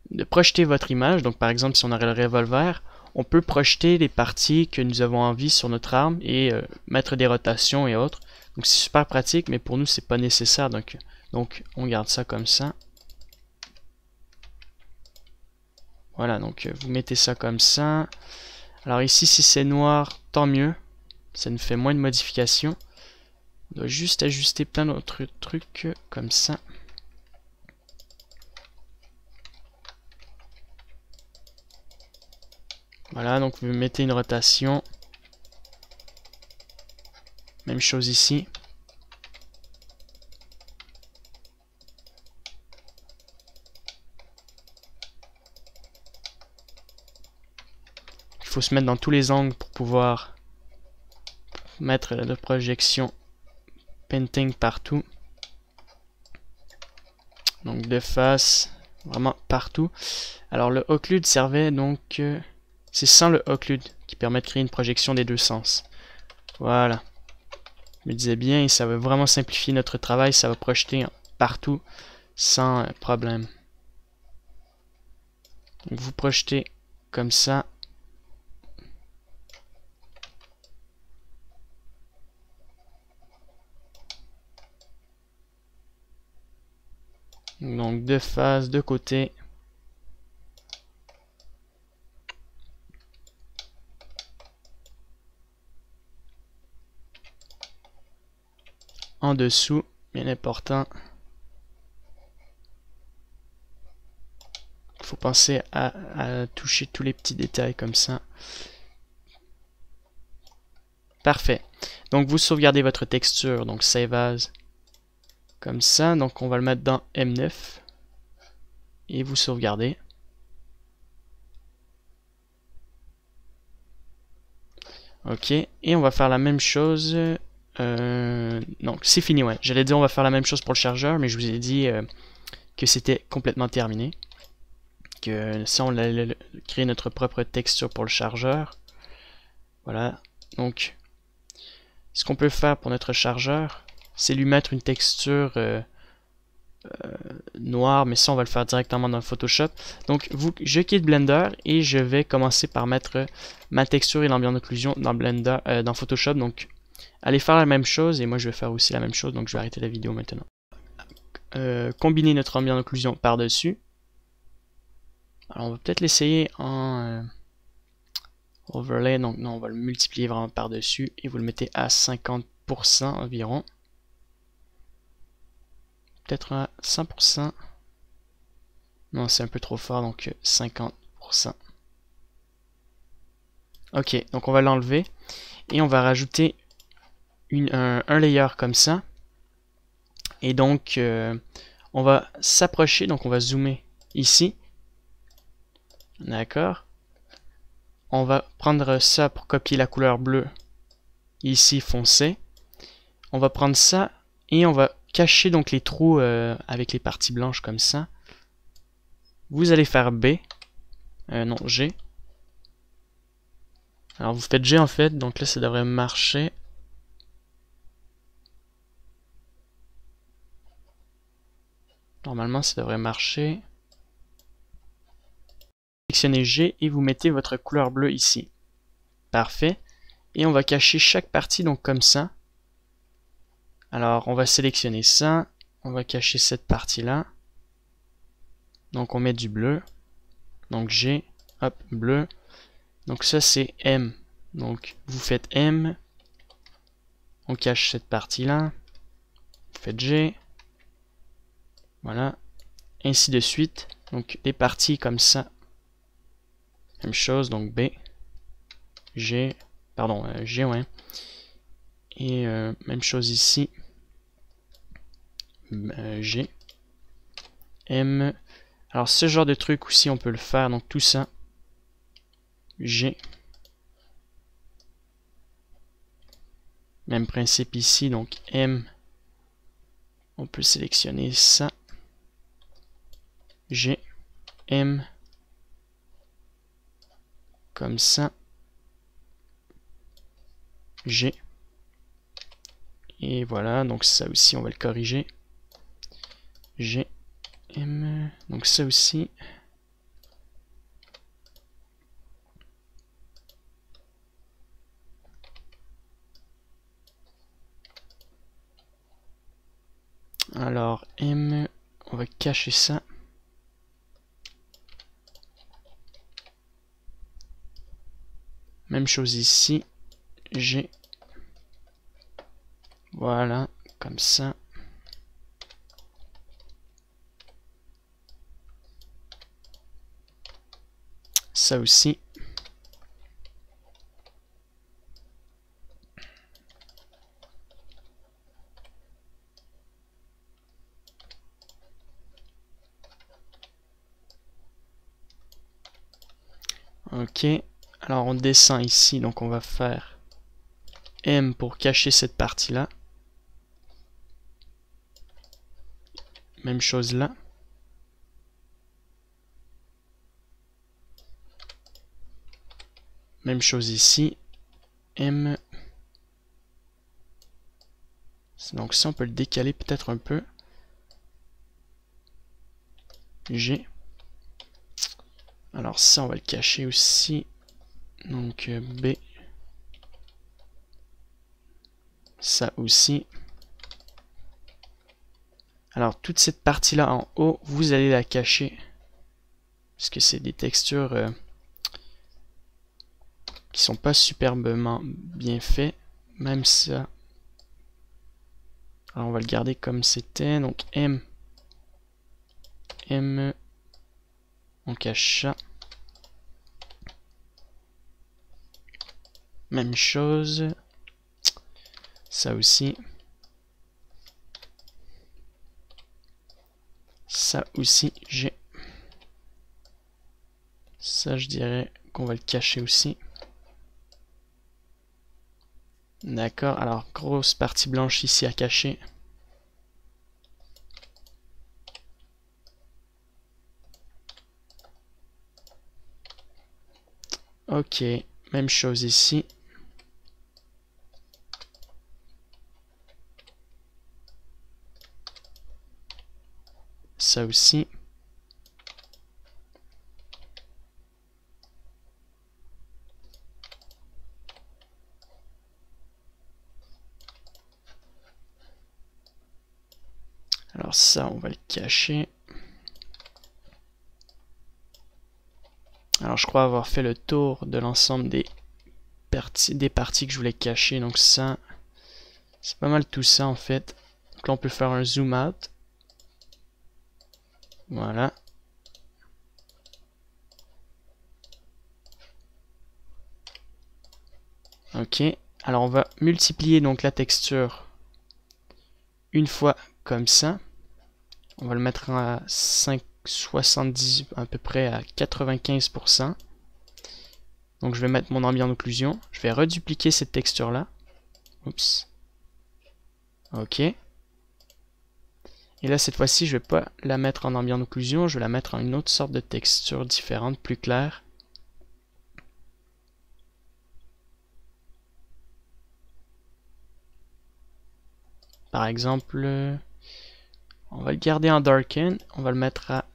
de projeter votre image. Donc par exemple, si on aurait le revolver, on peut projeter les parties que nous avons envie sur notre arme et mettre des rotations et autres. Donc c'est super pratique, mais pour nous c'est pas nécessaire. Donc on garde ça comme ça. Voilà, donc vous mettez ça comme ça. Alors ici si c'est noir, tant mieux. Ça nous fait moins de modifications. On doit juste ajuster plein d'autres trucs comme ça. Voilà, donc vous mettez une rotation. Même chose ici. Il faut se mettre dans tous les angles pour pouvoir mettre la projection painting partout. Donc de face, vraiment partout. Alors le occlude servait donc... c'est sans le occlude qui permet de créer une projection des deux sens. Voilà. Je me disais bien, et ça va vraiment simplifier notre travail, ça va projeter partout sans problème. Donc vous projetez comme ça. Donc de face, de côté. En dessous, bien important. Il faut penser à toucher tous les petits détails comme ça. Parfait. Donc vous sauvegardez votre texture, donc Save As, comme ça. Donc on va le mettre dans M9 et vous sauvegardez. Ok, et on va faire la même chose Donc c'est fini, ouais. J'allais dire on va faire la même chose pour le chargeur, mais je vous ai dit que c'était complètement terminé. Que si on allait créer notre propre texture pour le chargeur. Voilà. Donc, ce qu'on peut faire pour notre chargeur, c'est lui mettre une texture noire, mais ça on va le faire directement dans Photoshop. Donc je quitte Blender et je vais commencer par mettre ma texture et l'ambient d'occlusion dans Blender, dans Photoshop. Donc allez faire la même chose et moi je vais faire aussi la même chose. Donc je vais arrêter la vidéo maintenant. Combiner notre ambient d'occlusion par-dessus. Alors on va peut-être l'essayer en overlay. Donc non, on va le multiplier vraiment par-dessus et vous le mettez à 50% environ. Peut-être à 100%. Non, c'est un peu trop fort, donc 50%. Ok, donc on va l'enlever. Et on va rajouter un layer comme ça. Et donc, on va s'approcher, donc on va zoomer ici. D'accord. On va prendre ça pour copier la couleur bleue. Ici, foncé. On va prendre ça et on va cacher donc les trous avec les parties blanches comme ça. Vous allez faire B. Non, G. Alors vous faites G en fait, donc là ça devrait marcher. Normalement ça devrait marcher. Sélectionnez G et vous mettez votre couleur bleue ici. Parfait. Et on va cacher chaque partie donc comme ça. Alors on va sélectionner ça. On va cacher cette partie là. Donc on met du bleu. Donc G. Hop, bleu. Donc ça c'est M. Donc vous faites M. On cache cette partie là. Vous faites G. Voilà. Ainsi de suite. Donc des parties comme ça. Même chose, donc B. G. Pardon, G, ouais. Et même chose ici. G. M. Alors ce genre de truc aussi on peut le faire. Donc tout ça. G. Même principe ici. Donc M. On peut sélectionner ça. G. M. Comme ça. G. Et voilà. Donc ça aussi on va le corriger. G. M. Donc ça aussi. Alors M, on va cacher ça. Même chose ici. G. Voilà, comme ça. Ça aussi. Ok, alors on descend ici, donc on va faire M pour cacher cette partie-là. Même chose là. Même chose ici. M. Donc ça, on peut le décaler peut-être un peu. G. Alors ça, on va le cacher aussi. Donc B. Ça aussi. Alors toute cette partie-là en haut, vous allez la cacher. Parce que c'est des textures qui sont pas superbement bien faites. Même ça. Alors on va le garder comme c'était. Donc M. M. On cache ça. Même chose. Ça aussi. Ça aussi, j'ai. Ça, je dirais qu'on va le cacher aussi. D'accord, alors grosse partie blanche ici à cacher. Ok, même chose ici. Ça aussi. Alors ça, on va le cacher. Alors je crois avoir fait le tour de l'ensemble des parties que je voulais cacher. Donc ça, c'est pas mal tout ça en fait. Donc là on peut faire un zoom out. Voilà. Ok. Alors on va multiplier donc la texture une fois comme ça. On va le mettre à 5,70 à peu près à 95%. Donc je vais mettre mon ambient d'occlusion. Je vais redupliquer cette texture là. Oups. Ok. Et là cette fois-ci je vais pas la mettre en ambient d'occlusion, je vais la mettre en une autre sorte de texture différente, plus claire. Par exemple, on va le garder en darken, on va le mettre à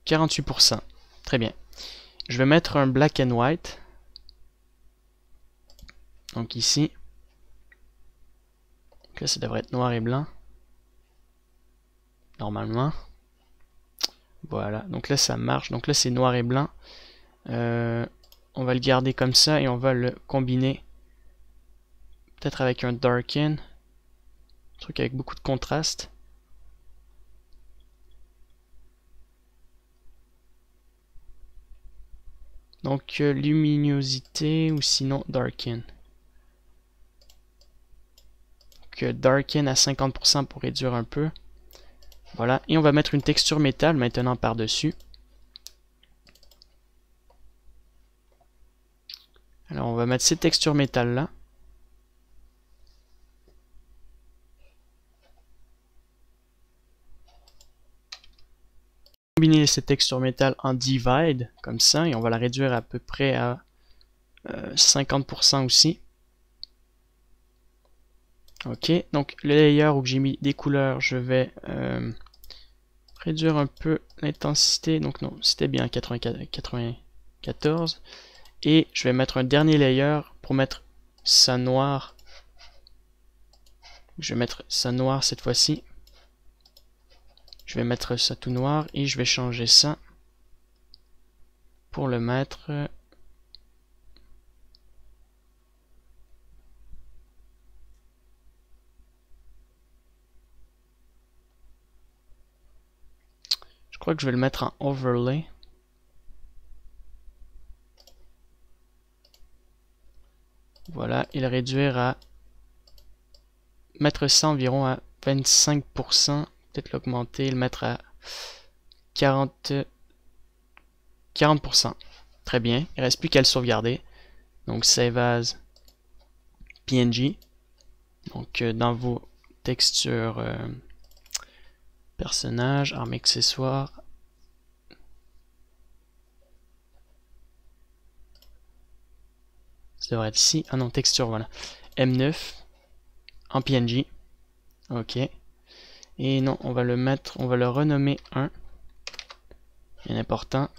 48%. Très bien. Je vais mettre un black and white. Donc ici. Donc là, ça devrait être noir et blanc. Normalement. Voilà. Donc là, ça marche. Donc là, c'est noir et blanc. On va le garder comme ça et on va le combiner. Peut-être avec un darken. Un truc avec beaucoup de contraste. Donc luminosité ou sinon darken. Donc darken à 50% pour réduire un peu. Voilà, et on va mettre une texture métal maintenant par-dessus. Alors on va mettre ces textures métal là. Combiner ces textures métal en divide, comme ça, et on va la réduire à peu près à 50% aussi. Ok, donc le layer où j'ai mis des couleurs, je vais réduire un peu l'intensité. Donc non, c'était bien 94. Et je vais mettre un dernier layer pour mettre ça noir. Je vais mettre ça noir cette fois-ci. Je vais mettre ça tout noir et je vais changer ça pour le mettre. Je crois que je vais le mettre en overlay. Voilà, et le réduire à mettre ça environ à 25%, peut-être l'augmenter, le mettre à 40%. Très bien, il ne reste plus qu'à le sauvegarder. Donc save as PNG. Donc dans vos textures personnages, armes accessoires. Ça devrait être ici. Ah non, texture, voilà. M9 en PNG. Ok. Et non, on va le mettre, on va le renommer 1. Bien important.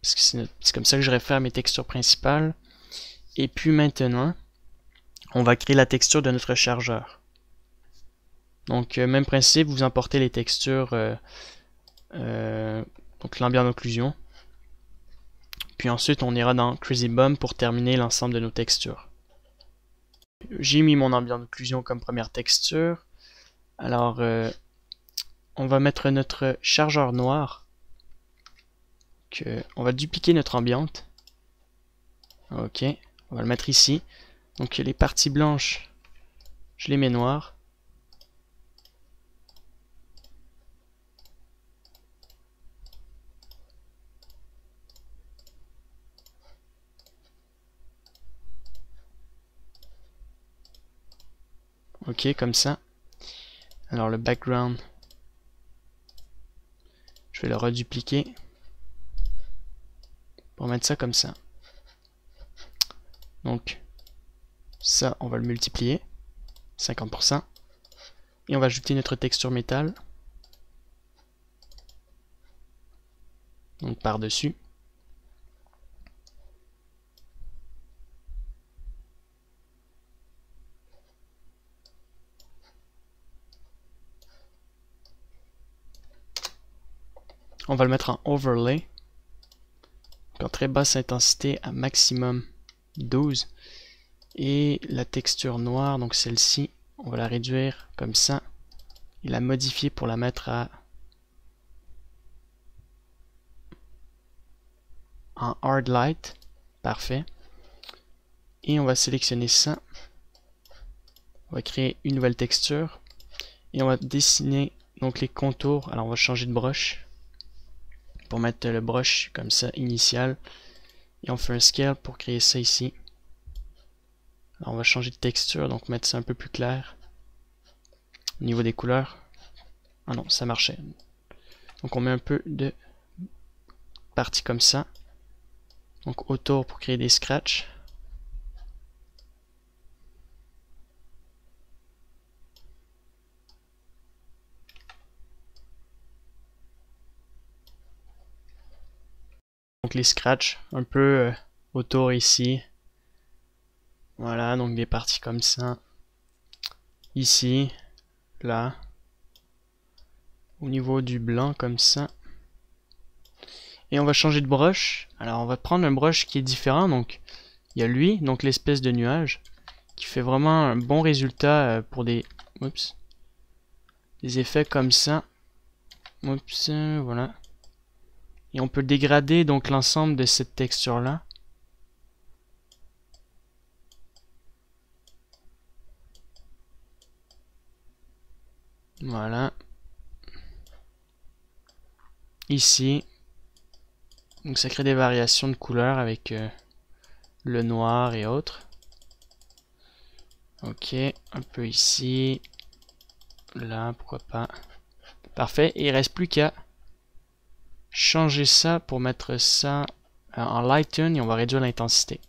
Parce que c'est comme ça que je réfère mes textures principales. Et puis maintenant, on va créer la texture de notre chargeur. Donc même principe, vous emportez les textures, donc l'ambient d'occlusion. Puis ensuite, on ira dans Crazy Bump pour terminer l'ensemble de nos textures. J'ai mis mon ambient d'occlusion comme première texture. Alors, on va mettre notre chargeur noir. On va dupliquer notre ambiante. Ok, on va le mettre ici. Donc les parties blanches, je les mets noires. Ok, comme ça. Alors le background, je vais le redupliquer pour mettre ça comme ça. Donc ça, on va le multiplier, 50%. Et on va ajouter notre texture métal. Donc par-dessus. On va le mettre en overlay. Donc en très basse intensité à maximum 12. Et la texture noire, donc celle-ci, on va la réduire comme ça. Et la modifier pour la mettre en hard light. Parfait. Et on va sélectionner ça. On va créer une nouvelle texture. Et on va dessiner donc les contours. Alors on va changer de brush. Pour mettre le brush comme ça, initial. Et on fait un scale pour créer ça ici. Alors on va changer de texture, donc mettre ça un peu plus clair. Au niveau des couleurs. Ah non, ça marchait. Donc on met un peu de partie comme ça. Donc autour pour créer des scratchs. Donc les scratchs un peu autour ici. Voilà, donc des parties comme ça. Ici, là. Au niveau du blanc comme ça. Et on va changer de brush. Alors on va prendre un brush qui est différent. Donc il y a lui, donc l'espèce de nuage, qui fait vraiment un bon résultat pour des effets comme ça. Voilà. Et on peut dégrader donc l'ensemble de cette texture là. Voilà. Ici. Donc ça crée des variations de couleurs avec le noir et autres. Ok, un peu ici. Là, pourquoi pas. Parfait, et il reste plus qu'à changer ça pour mettre ça en lighten et on va réduire l'intensité.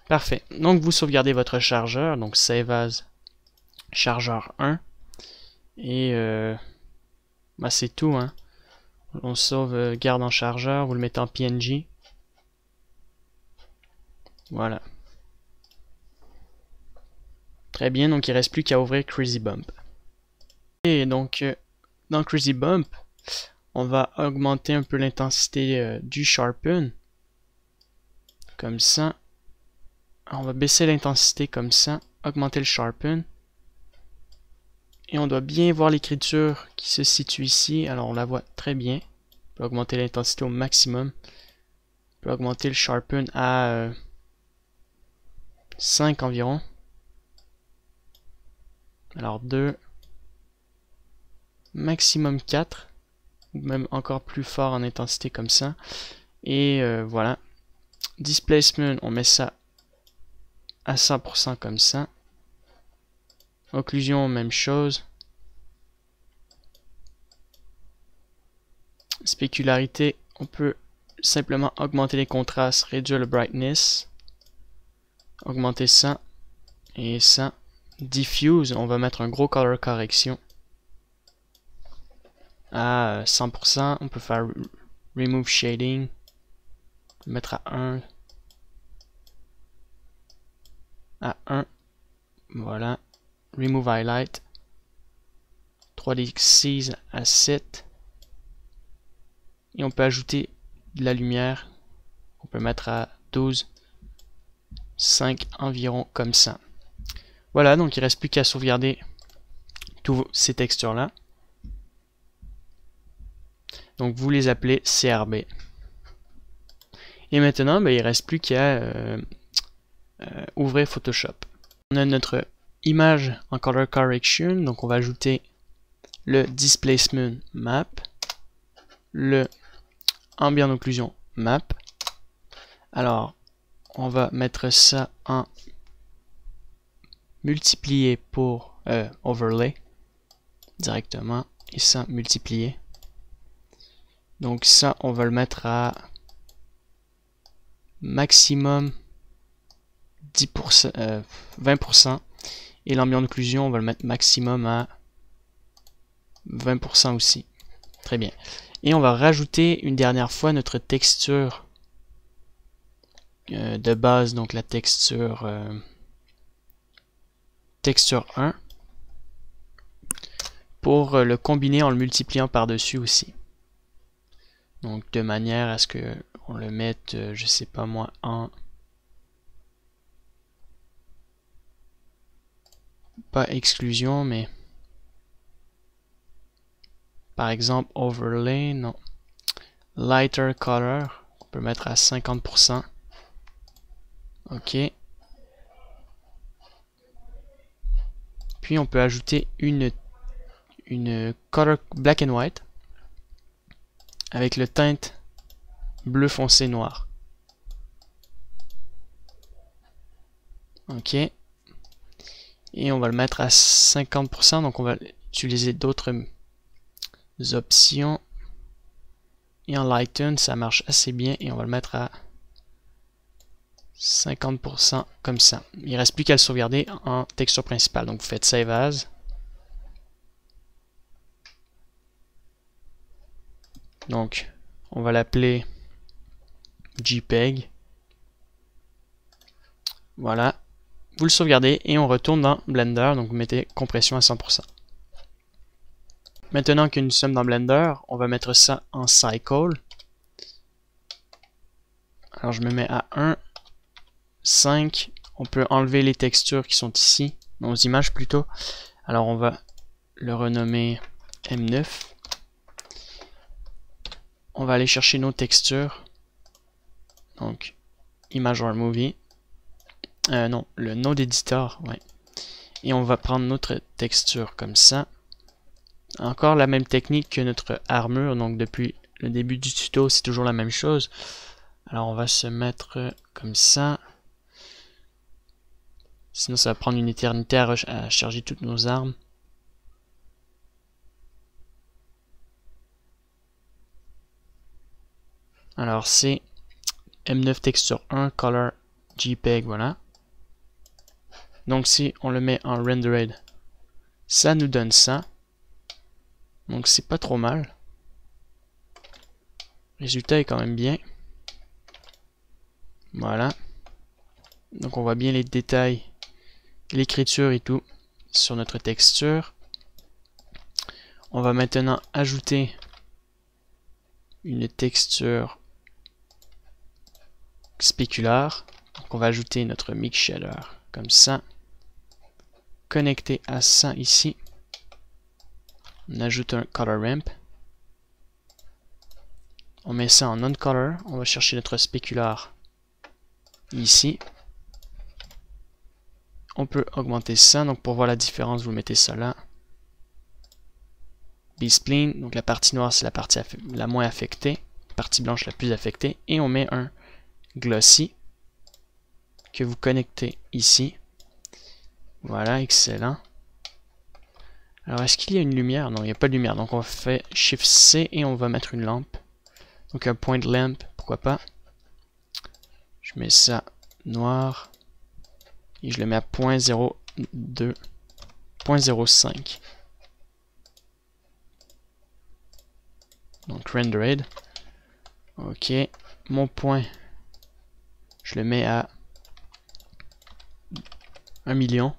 Parfait, donc vous sauvegardez votre chargeur, donc save as chargeur 1. Et bah c'est tout, hein. On sauvegarde en chargeur, vous le mettez en PNG. Voilà. Très bien, donc il reste plus qu'à ouvrir Crazy Bump. Et donc, dans Crazy Bump, on va augmenter un peu l'intensité du Sharpen. Comme ça. On va baisser l'intensité comme ça, augmenter le Sharpen. Et on doit bien voir l'écriture qui se situe ici. Alors on la voit très bien. On peut augmenter l'intensité au maximum. On peut augmenter le Sharpen à 5 environ. Alors 2. Maximum 4. Ou même encore plus fort en intensité comme ça. Et voilà. Displacement, on met ça à 100% comme ça. Occlusion, même chose. Spécularité, on peut simplement augmenter les contrastes, réduire le brightness, augmenter ça et ça. Diffuse, on va mettre un gros color correction à 100%. On peut faire remove shading, mettre à 1. À 1. Voilà. Remove highlight. 3D Seize à 7. Et on peut ajouter de la lumière. On peut mettre à 12. 5 environ comme ça. Voilà, donc il ne reste plus qu'à sauvegarder tous ces textures là. Donc vous les appelez CRB. Et maintenant, il ne reste plus qu'à ouvrir Photoshop. On a notre image en color correction, donc on va ajouter le displacement map, le ambient occlusion map. Alors, on va mettre ça en multiplié pour overlay directement, et ça multiplié. Donc ça, on va le mettre à maximum 10%, 20%, et l'ambient d'occlusion, on va le mettre maximum à 20% aussi. Très bien. Et on va rajouter une dernière fois notre texture de base, donc la texture 1, pour le combiner en le multipliant par-dessus aussi. Donc de manière à ce que on le mette, je sais pas moi, en pas exclusion, mais par exemple overlay, non, lighter color, on peut mettre à 50%. Ok. Puis on peut ajouter une color black and white avec le teinte bleu foncé noir. Ok. Et on va le mettre à 50%, donc on va utiliser d'autres options. Et en lighten, ça marche assez bien, et on va le mettre à 50% comme ça. Il ne reste plus qu'à le sauvegarder en texture principale. Donc vous faites Save As. Donc on va l'appeler JPEG. Voilà. Vous le sauvegardez et on retourne dans Blender. Donc vous mettez compression à 100%. Maintenant que nous sommes dans Blender, on va mettre ça en Cycle. Alors je me mets à 1, 5. On peut enlever les textures qui sont ici, nos images plutôt. Alors on va le renommer M9. On va aller chercher nos textures. Donc Image or Movie. Non, le node editor, ouais. Et on va prendre notre texture comme ça. Encore la même technique que notre armure, donc depuis le début du tuto, c'est toujours la même chose. Alors on va se mettre comme ça. Sinon ça va prendre une éternité à charger toutes nos armes. Alors c'est M9 Texture 1 Color JPEG, voilà. Donc si on le met en rendered, ça nous donne ça. Donc c'est pas trop mal. Le résultat est quand même bien. Voilà. Donc on voit bien les détails, l'écriture et tout sur notre texture. On va maintenant ajouter une texture spéculaire. Donc on va ajouter notre mix shader comme ça. Connecté à ça ici. On ajoute un color ramp. On met ça en non-color. On va chercher notre spéculaire ici. On peut augmenter ça. Donc pour voir la différence, vous mettez ça là. B-spline. Donc la partie noire, c'est la partie la moins affectée. La partie blanche la plus affectée. Et on met un glossy que vous connectez ici. Voilà, excellent. Alors, est-ce qu'il y a une lumière? Non, il n'y a pas de lumière. Donc, on fait Shift-C et on va mettre une lampe. Donc, un point lamp, pourquoi pas. Je mets ça noir. Et je le mets à 0.02, 0.05. Donc, rendered. Ok. Mon point, je le mets à 1 million.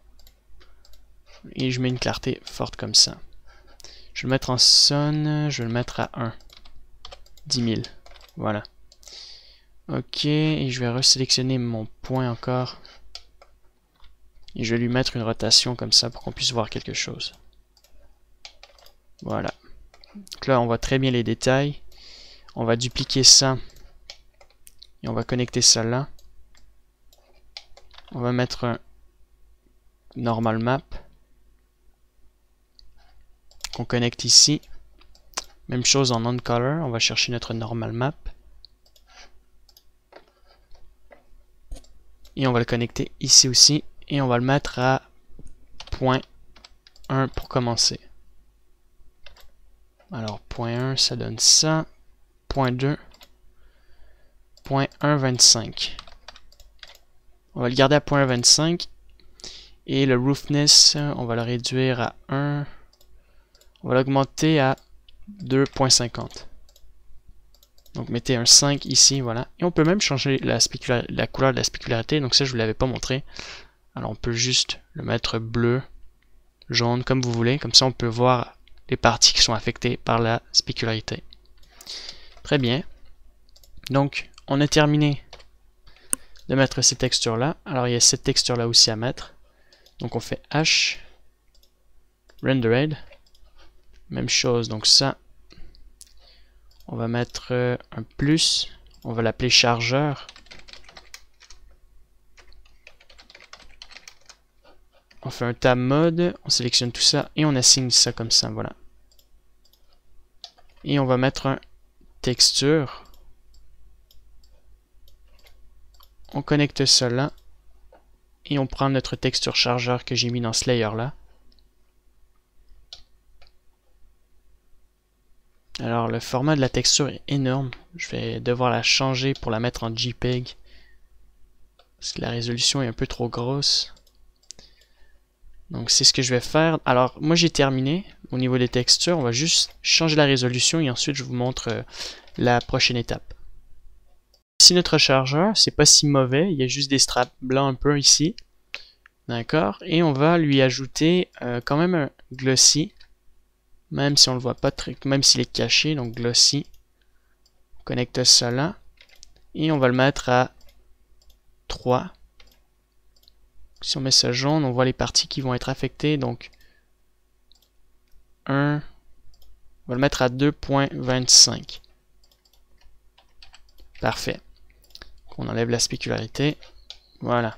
Et je mets une clarté forte comme ça. Je vais le mettre en sun, je vais le mettre à 1. 10 000. Voilà. Ok, et je vais resélectionner mon point encore. Et je vais lui mettre une rotation comme ça pour qu'on puisse voir quelque chose. Voilà. Donc là, on voit très bien les détails. On va dupliquer ça. Et on va connecter ça là. On va mettre un normal map. Qu'on connecte ici. Même chose en non-color. On va chercher notre normal map. Et on va le connecter ici aussi. Et on va le mettre à point 1 pour commencer. Alors, point 1, ça donne ça. Point 2, point 1,25. On va le garder à point 1,25. Et le roughness, on va le réduire à 1. On va l'augmenter à 2,50. Donc mettez un 5 ici, voilà. Et on peut même changer la couleur de la spécularité. Donc ça, je ne vous l'avais pas montré. Alors on peut juste le mettre bleu, jaune, comme vous voulez. Comme ça, on peut voir les parties qui sont affectées par la spécularité. Très bien. Donc, on a terminé de mettre ces textures-là. Alors, il y a cette texture-là aussi à mettre. Donc, on fait H, Rendered. Même chose, donc ça, on va mettre un plus. On va l'appeler chargeur. On fait un tab mode, on sélectionne tout ça et on assigne ça comme ça, voilà. Et on va mettre un texture. On connecte ça là. Et on prend notre texture chargeur que j'ai mis dans ce layer là. Alors le format de la texture est énorme. Je vais devoir la changer pour la mettre en JPEG. Parce que la résolution est un peu trop grosse. Donc c'est ce que je vais faire. Alors moi j'ai terminé au niveau des textures. On va juste changer la résolution et ensuite je vous montre la prochaine étape. Ici notre chargeur, c'est pas si mauvais. Il y a juste des straps blancs un peu ici. D'accord. Et on va lui ajouter quand même un glossy. Même si on le voit pas très, même s'il est caché, donc glossy. On connecte ça là. Et on va le mettre à 3. Si on met ça jaune, on voit les parties qui vont être affectées. Donc 1. On va le mettre à 2.25. Parfait. On enlève la spécularité. Voilà.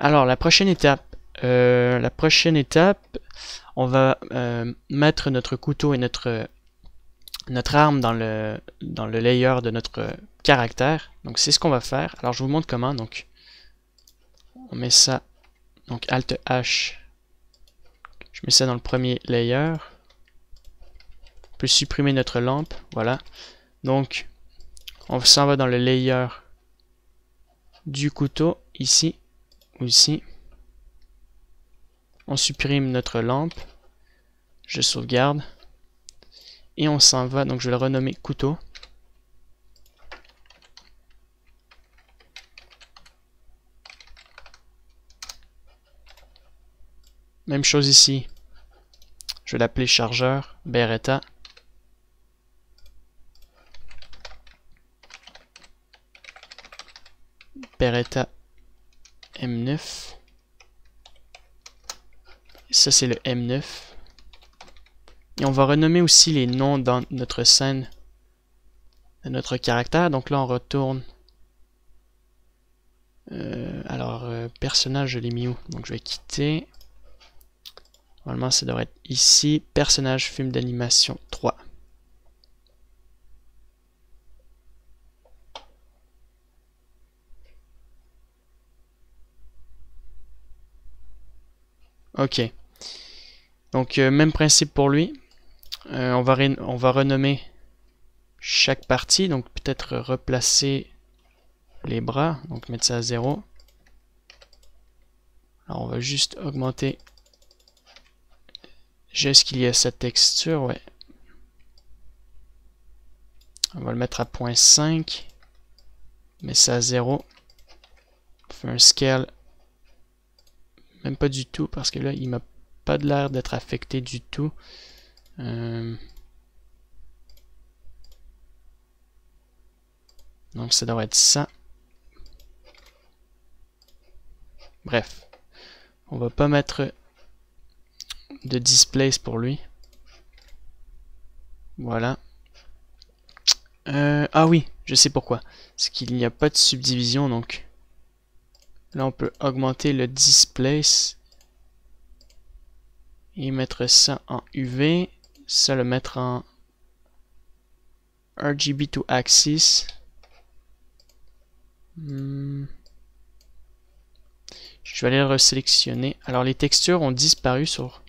Alors la prochaine étape. On va mettre notre couteau et notre arme dans le layer de notre caractère. Donc c'est ce qu'on va faire. Alors je vous montre comment. Donc on met ça. Donc Alt H. Je mets ça dans le premier layer. On peut supprimer notre lampe. Voilà. Donc on s'en va dans le layer du couteau ici ou ici. On supprime notre lampe. Je sauvegarde. Et on s'en va. Donc je vais le renommer couteau. Même chose ici. Je vais l'appeler chargeur. Beretta. Beretta M9. Ça c'est le M9. Et on va renommer aussi les noms dans notre scène de notre caractère. Donc là on retourne. Personnage je l'ai mis où? Donc je vais quitter. Normalement ça devrait être ici. Personnage film d'animation 3. Ok. Donc même principe pour lui. On va renommer chaque partie. Donc peut-être replacer les bras. Donc mettre ça à 0. Alors on va juste augmenter. Est-ce qu'il y a cette texture? Ouais. On va le mettre à 0.5. Mais ça à 0. On fait un scale. Même pas du tout parce que là il m'a pas de l'air d'être affecté du tout. Donc ça devrait être ça. Bref. On va pas mettre de displace pour lui. Voilà. Ah oui, je sais pourquoi. C'est qu'il n'y a pas de subdivision, donc là on peut augmenter le displace et mettre ça en UV, ça le mettre en RGB to Axis. Je Je vais aller le resélectionner. Alors les textures ont disparu sur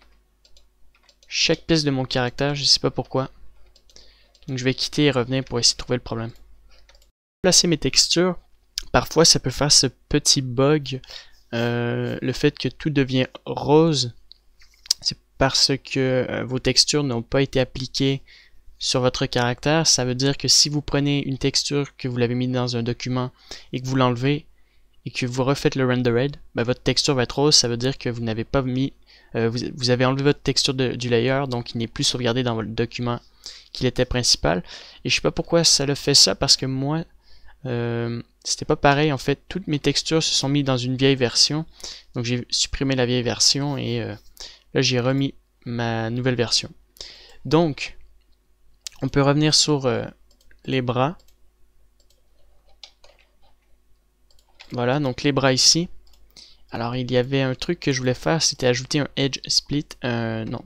chaque pièce de mon caractère, je ne sais pas pourquoi. Donc je vais quitter et revenir pour essayer de trouver le problème. Placer mes textures, parfois ça peut faire ce petit bug, le fait que tout devient rose, c'est parce que vos textures n'ont pas été appliquées sur votre caractère. Ça veut dire que si vous prenez une texture que vous l'avez mise dans un document et que vous l'enlevez et que vous refaites le rendered, ben votre texture va être rose, ça veut dire que vous n'avez pas mis, vous avez enlevé votre texture du layer, donc il n'est plus sauvegardé dans votre document qu'il était principal. Et je sais pas pourquoi ça le fait ça, parce que moi, c'était pas pareil. En fait, toutes mes textures se sont mises dans une vieille version, donc j'ai supprimé la vieille version et là j'ai remis ma nouvelle version. Donc, on peut revenir sur les bras. Voilà, donc les bras ici. Alors il y avait un truc que je voulais faire, c'était ajouter un edge split, non,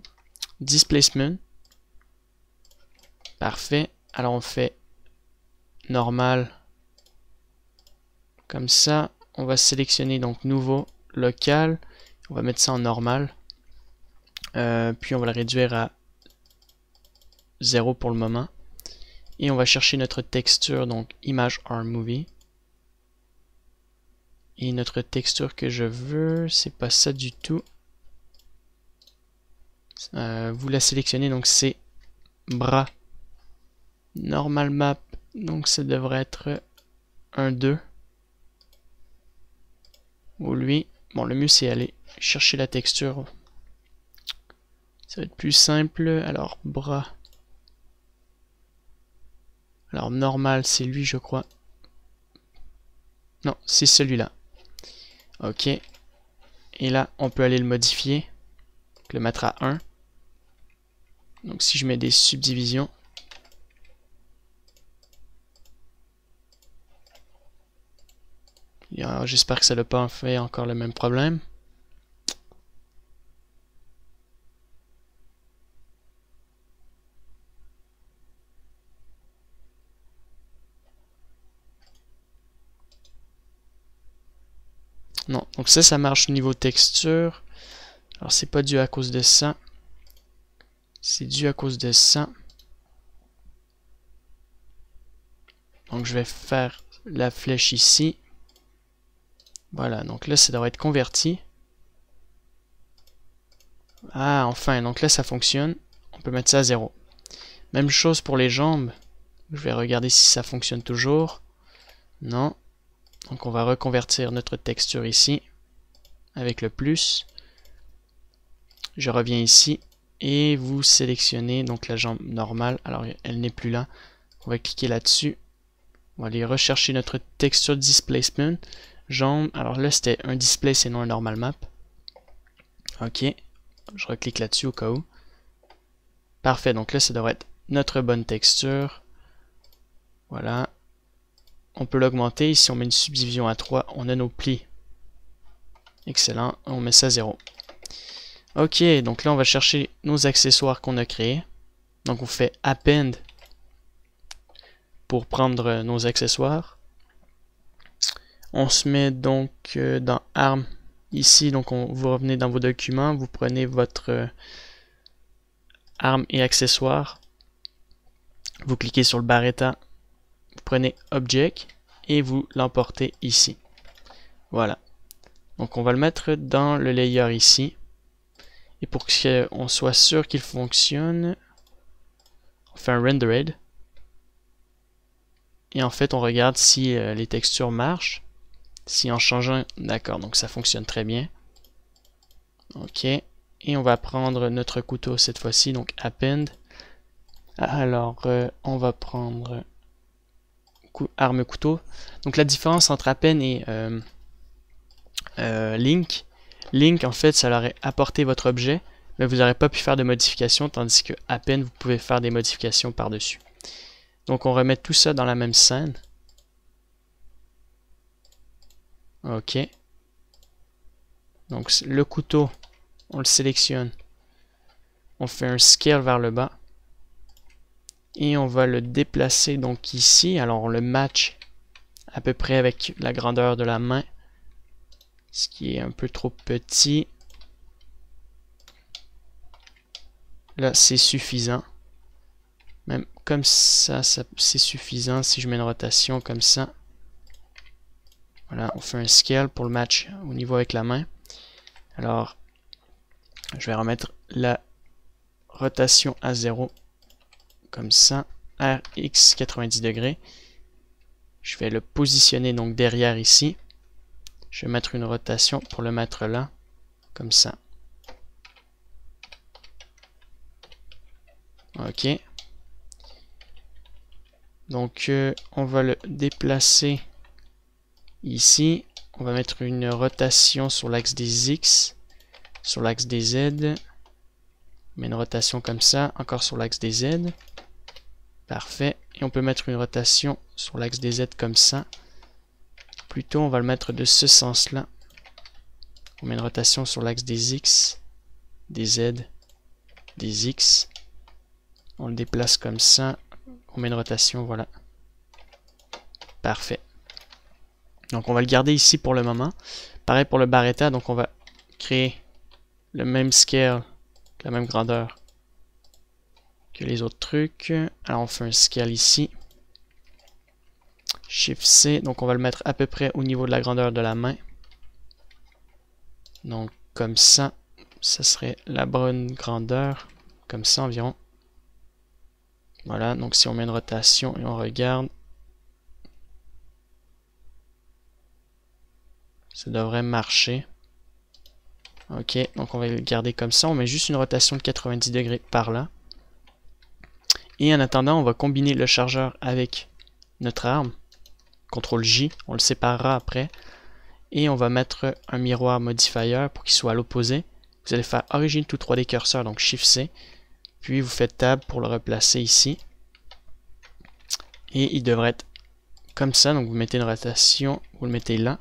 displacement. Parfait. Alors on fait normal. Comme ça, on va sélectionner donc nouveau, local. On va mettre ça en normal. Puis on va le réduire à 0 pour le moment. Et on va chercher notre texture, donc image arm movie. Et notre texture que je veux, c'est pas ça du tout. Vous la sélectionnez, donc c'est bras. Normal map, donc ça devrait être 1, 2. Ou lui, bon le mieux c'est aller chercher la texture. Ça va être plus simple. Alors bras. Alors normal c'est lui je crois. Non, c'est celui-là. Ok. Et là on peut aller le modifier. Le mettre à 1. Donc si je mets des subdivisions. J'espère que ça n'a pas fait encore le même problème. Non, donc ça marche au niveau texture. Alors c'est pas dû à cause de ça. C'est dû à cause de ça. Donc je vais faire la flèche ici. Voilà, donc là ça devrait être converti. Ah, enfin, donc là ça fonctionne. On peut mettre ça à 0. Même chose pour les jambes. Je vais regarder si ça fonctionne toujours. Non. Donc on va reconvertir notre texture ici. Avec le plus. Je reviens ici. Et vous sélectionnez donc la jambe normale. Alors elle n'est plus là. On va cliquer là-dessus. On va aller rechercher notre texture displacement. Jambe. Alors là c'était un displace et non un normal map. Ok. Je reclique là-dessus au cas où. Parfait, donc là ça devrait être notre bonne texture. Voilà. On peut l'augmenter. Ici on met une subdivision à 3. On a nos plis. Excellent. On met ça à 0. Ok, donc là on va chercher nos accessoires qu'on a créés. Donc on fait append pour prendre nos accessoires. On se met donc dans arm ici. Donc vous revenez dans vos documents. Vous prenez votre arme et accessoires. Vous cliquez sur le barretta. Vous prenez Object et vous l'emportez ici. Voilà. Donc on va le mettre dans le layer ici. Et pour qu'on soit sûr qu'il fonctionne, on fait un rendered. Et en fait on regarde si les textures marchent. Si en changeant, d'accord, donc ça fonctionne très bien. Ok. Et on va prendre notre couteau cette fois-ci, donc append. Alors on va prendre arme couteau. Donc la différence entre append et link. Link en fait ça leur a apporté votre objet, mais vous n'aurez pas pu faire de modifications, tandis que append vous pouvez faire des modifications par dessus. Donc on remet tout ça dans la même scène. Ok. Donc le couteau, on le sélectionne. On fait un scale vers le bas. Et on va le déplacer donc ici. Alors on le match à peu près avec la grandeur de la main. ce qui est un peu trop petit. Là, c'est suffisant. Même comme ça, c'est suffisant si je mets une rotation comme ça. Voilà, on fait un scale pour le match au niveau avec la main. Alors, je vais remettre la rotation à 0, comme ça, RX 90 degrés. Je vais le positionner donc derrière ici. Je vais mettre une rotation pour le mettre là, comme ça. Ok. Donc, on va le déplacer ici. On va mettre une rotation sur l'axe des X, sur l'axe des Z. On met une rotation comme ça, encore sur l'axe des Z. Parfait. Et on peut mettre une rotation sur l'axe des Z comme ça. Plutôt, on va le mettre de ce sens-là. On met une rotation sur l'axe des X, des Z, des X. On le déplace comme ça. On met une rotation, voilà. Parfait. Donc on va le garder ici pour le moment. Pareil pour le Barretta, donc on va créer le même scale, la même grandeur que les autres trucs. Alors on fait un scale ici. Shift C, donc on va le mettre à peu près au niveau de la grandeur de la main. Donc comme ça, ça serait la bonne grandeur, comme ça environ. Voilà, donc si on met une rotation et on regarde, ça devrait marcher. Ok, donc on va le garder comme ça. On met juste une rotation de 90 degrés par là. Et en attendant, on va combiner le chargeur avec notre arme. CTRL J, on le séparera après. Et on va mettre un miroir modifier pour qu'il soit à l'opposé. Vous allez faire Origin to 3D Cursor, donc Shift C. Puis vous faites Tab pour le replacer ici. Et il devrait être comme ça. Donc vous mettez une rotation, vous le mettez là.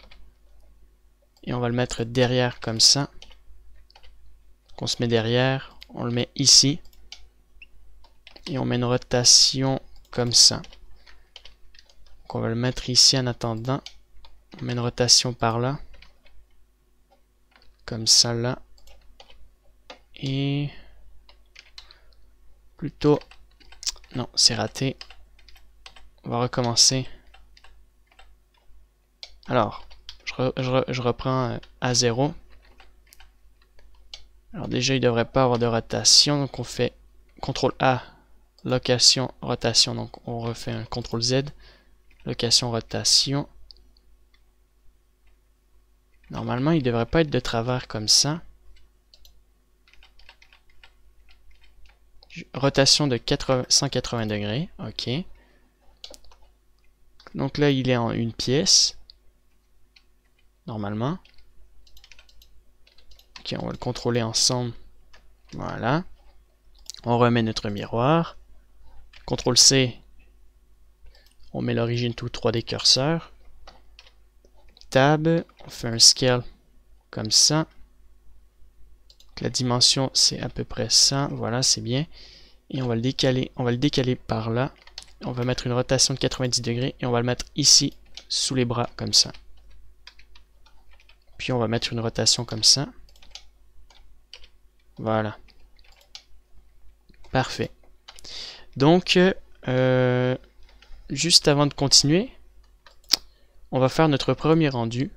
Et on va le mettre derrière comme ça. Donc on se met derrière, on le met ici. Et on met une rotation comme ça. Donc on va le mettre ici en attendant. On met une rotation par là. Comme ça là. Et plutôt... Non, c'est raté. On va recommencer. Alors, je reprends à 0. Alors déjà, il ne devrait pas avoir de rotation. Donc on fait CTRL A, location, rotation. Donc on refait un CTRL Z, location, rotation. Normalement, il ne devrait pas être de travers comme ça. Rotation de 180 degrés. Ok. Donc là, il est en une pièce. Normalement. Ok, on va le contrôler ensemble. Voilà. On remet notre miroir. CTRL C. On met l'origine to 3D curseur. Tab. On fait un scale comme ça. Donc, la dimension, c'est à peu près ça. Voilà, c'est bien. Et on va le décaler. On va le décaler par là. On va mettre une rotation de 90 degrés. Et on va le mettre ici, sous les bras, comme ça. Puis on va mettre une rotation comme ça. Voilà. Parfait. Donc, juste avant de continuer, on va faire notre premier rendu.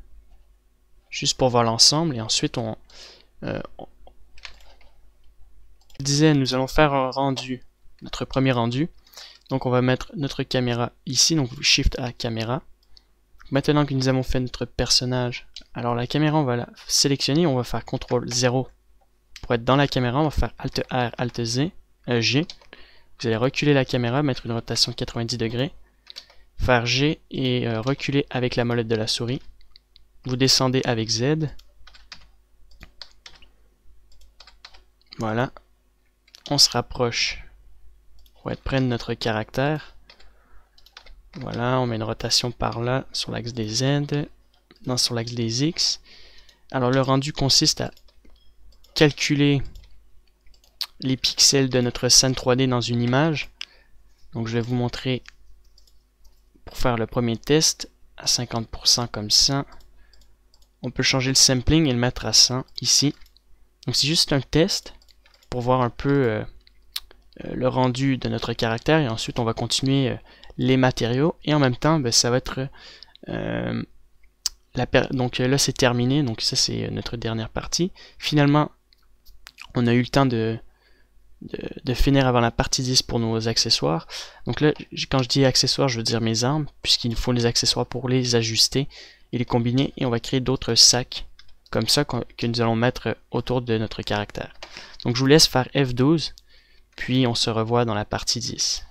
Juste pour voir l'ensemble. Et ensuite, on disait, nous allons faire un rendu. Notre premier rendu. Donc, on va mettre notre caméra ici. Donc, Shift A, caméra. Maintenant que nous avons fait notre personnage, alors la caméra, on va la sélectionner. On va faire CTRL 0 pour être dans la caméra. On va faire Alt R, Alt Z, G. Vous allez reculer la caméra, mettre une rotation de 90 degrés. Faire G et reculer avec la molette de la souris. Vous descendez avec Z. Voilà. On se rapproche pour être près de notre caractère. Voilà, on met une rotation par là sur l'axe des Z, non, sur l'axe des X. Alors le rendu consiste à calculer les pixels de notre scène 3D dans une image. Donc je vais vous montrer pour faire le premier test à 50% comme ça. on peut changer le sampling et le mettre à 100 ici. Donc c'est juste un test pour voir un peu le rendu de notre caractère, et ensuite on va continuer les matériaux, et en même temps ben, ça va être donc là c'est terminé, donc ça c'est notre dernière partie. Finalement on a eu le temps de finir avant la partie 10 pour nos accessoires. Donc là quand je dis accessoires je veux dire mes armes, puisqu'il nous faut des accessoires pour les ajuster et les combiner, et on va créer d'autres sacs comme ça que nous allons mettre autour de notre caractère. Donc je vous laisse faire F12, puis on se revoit dans la partie 10.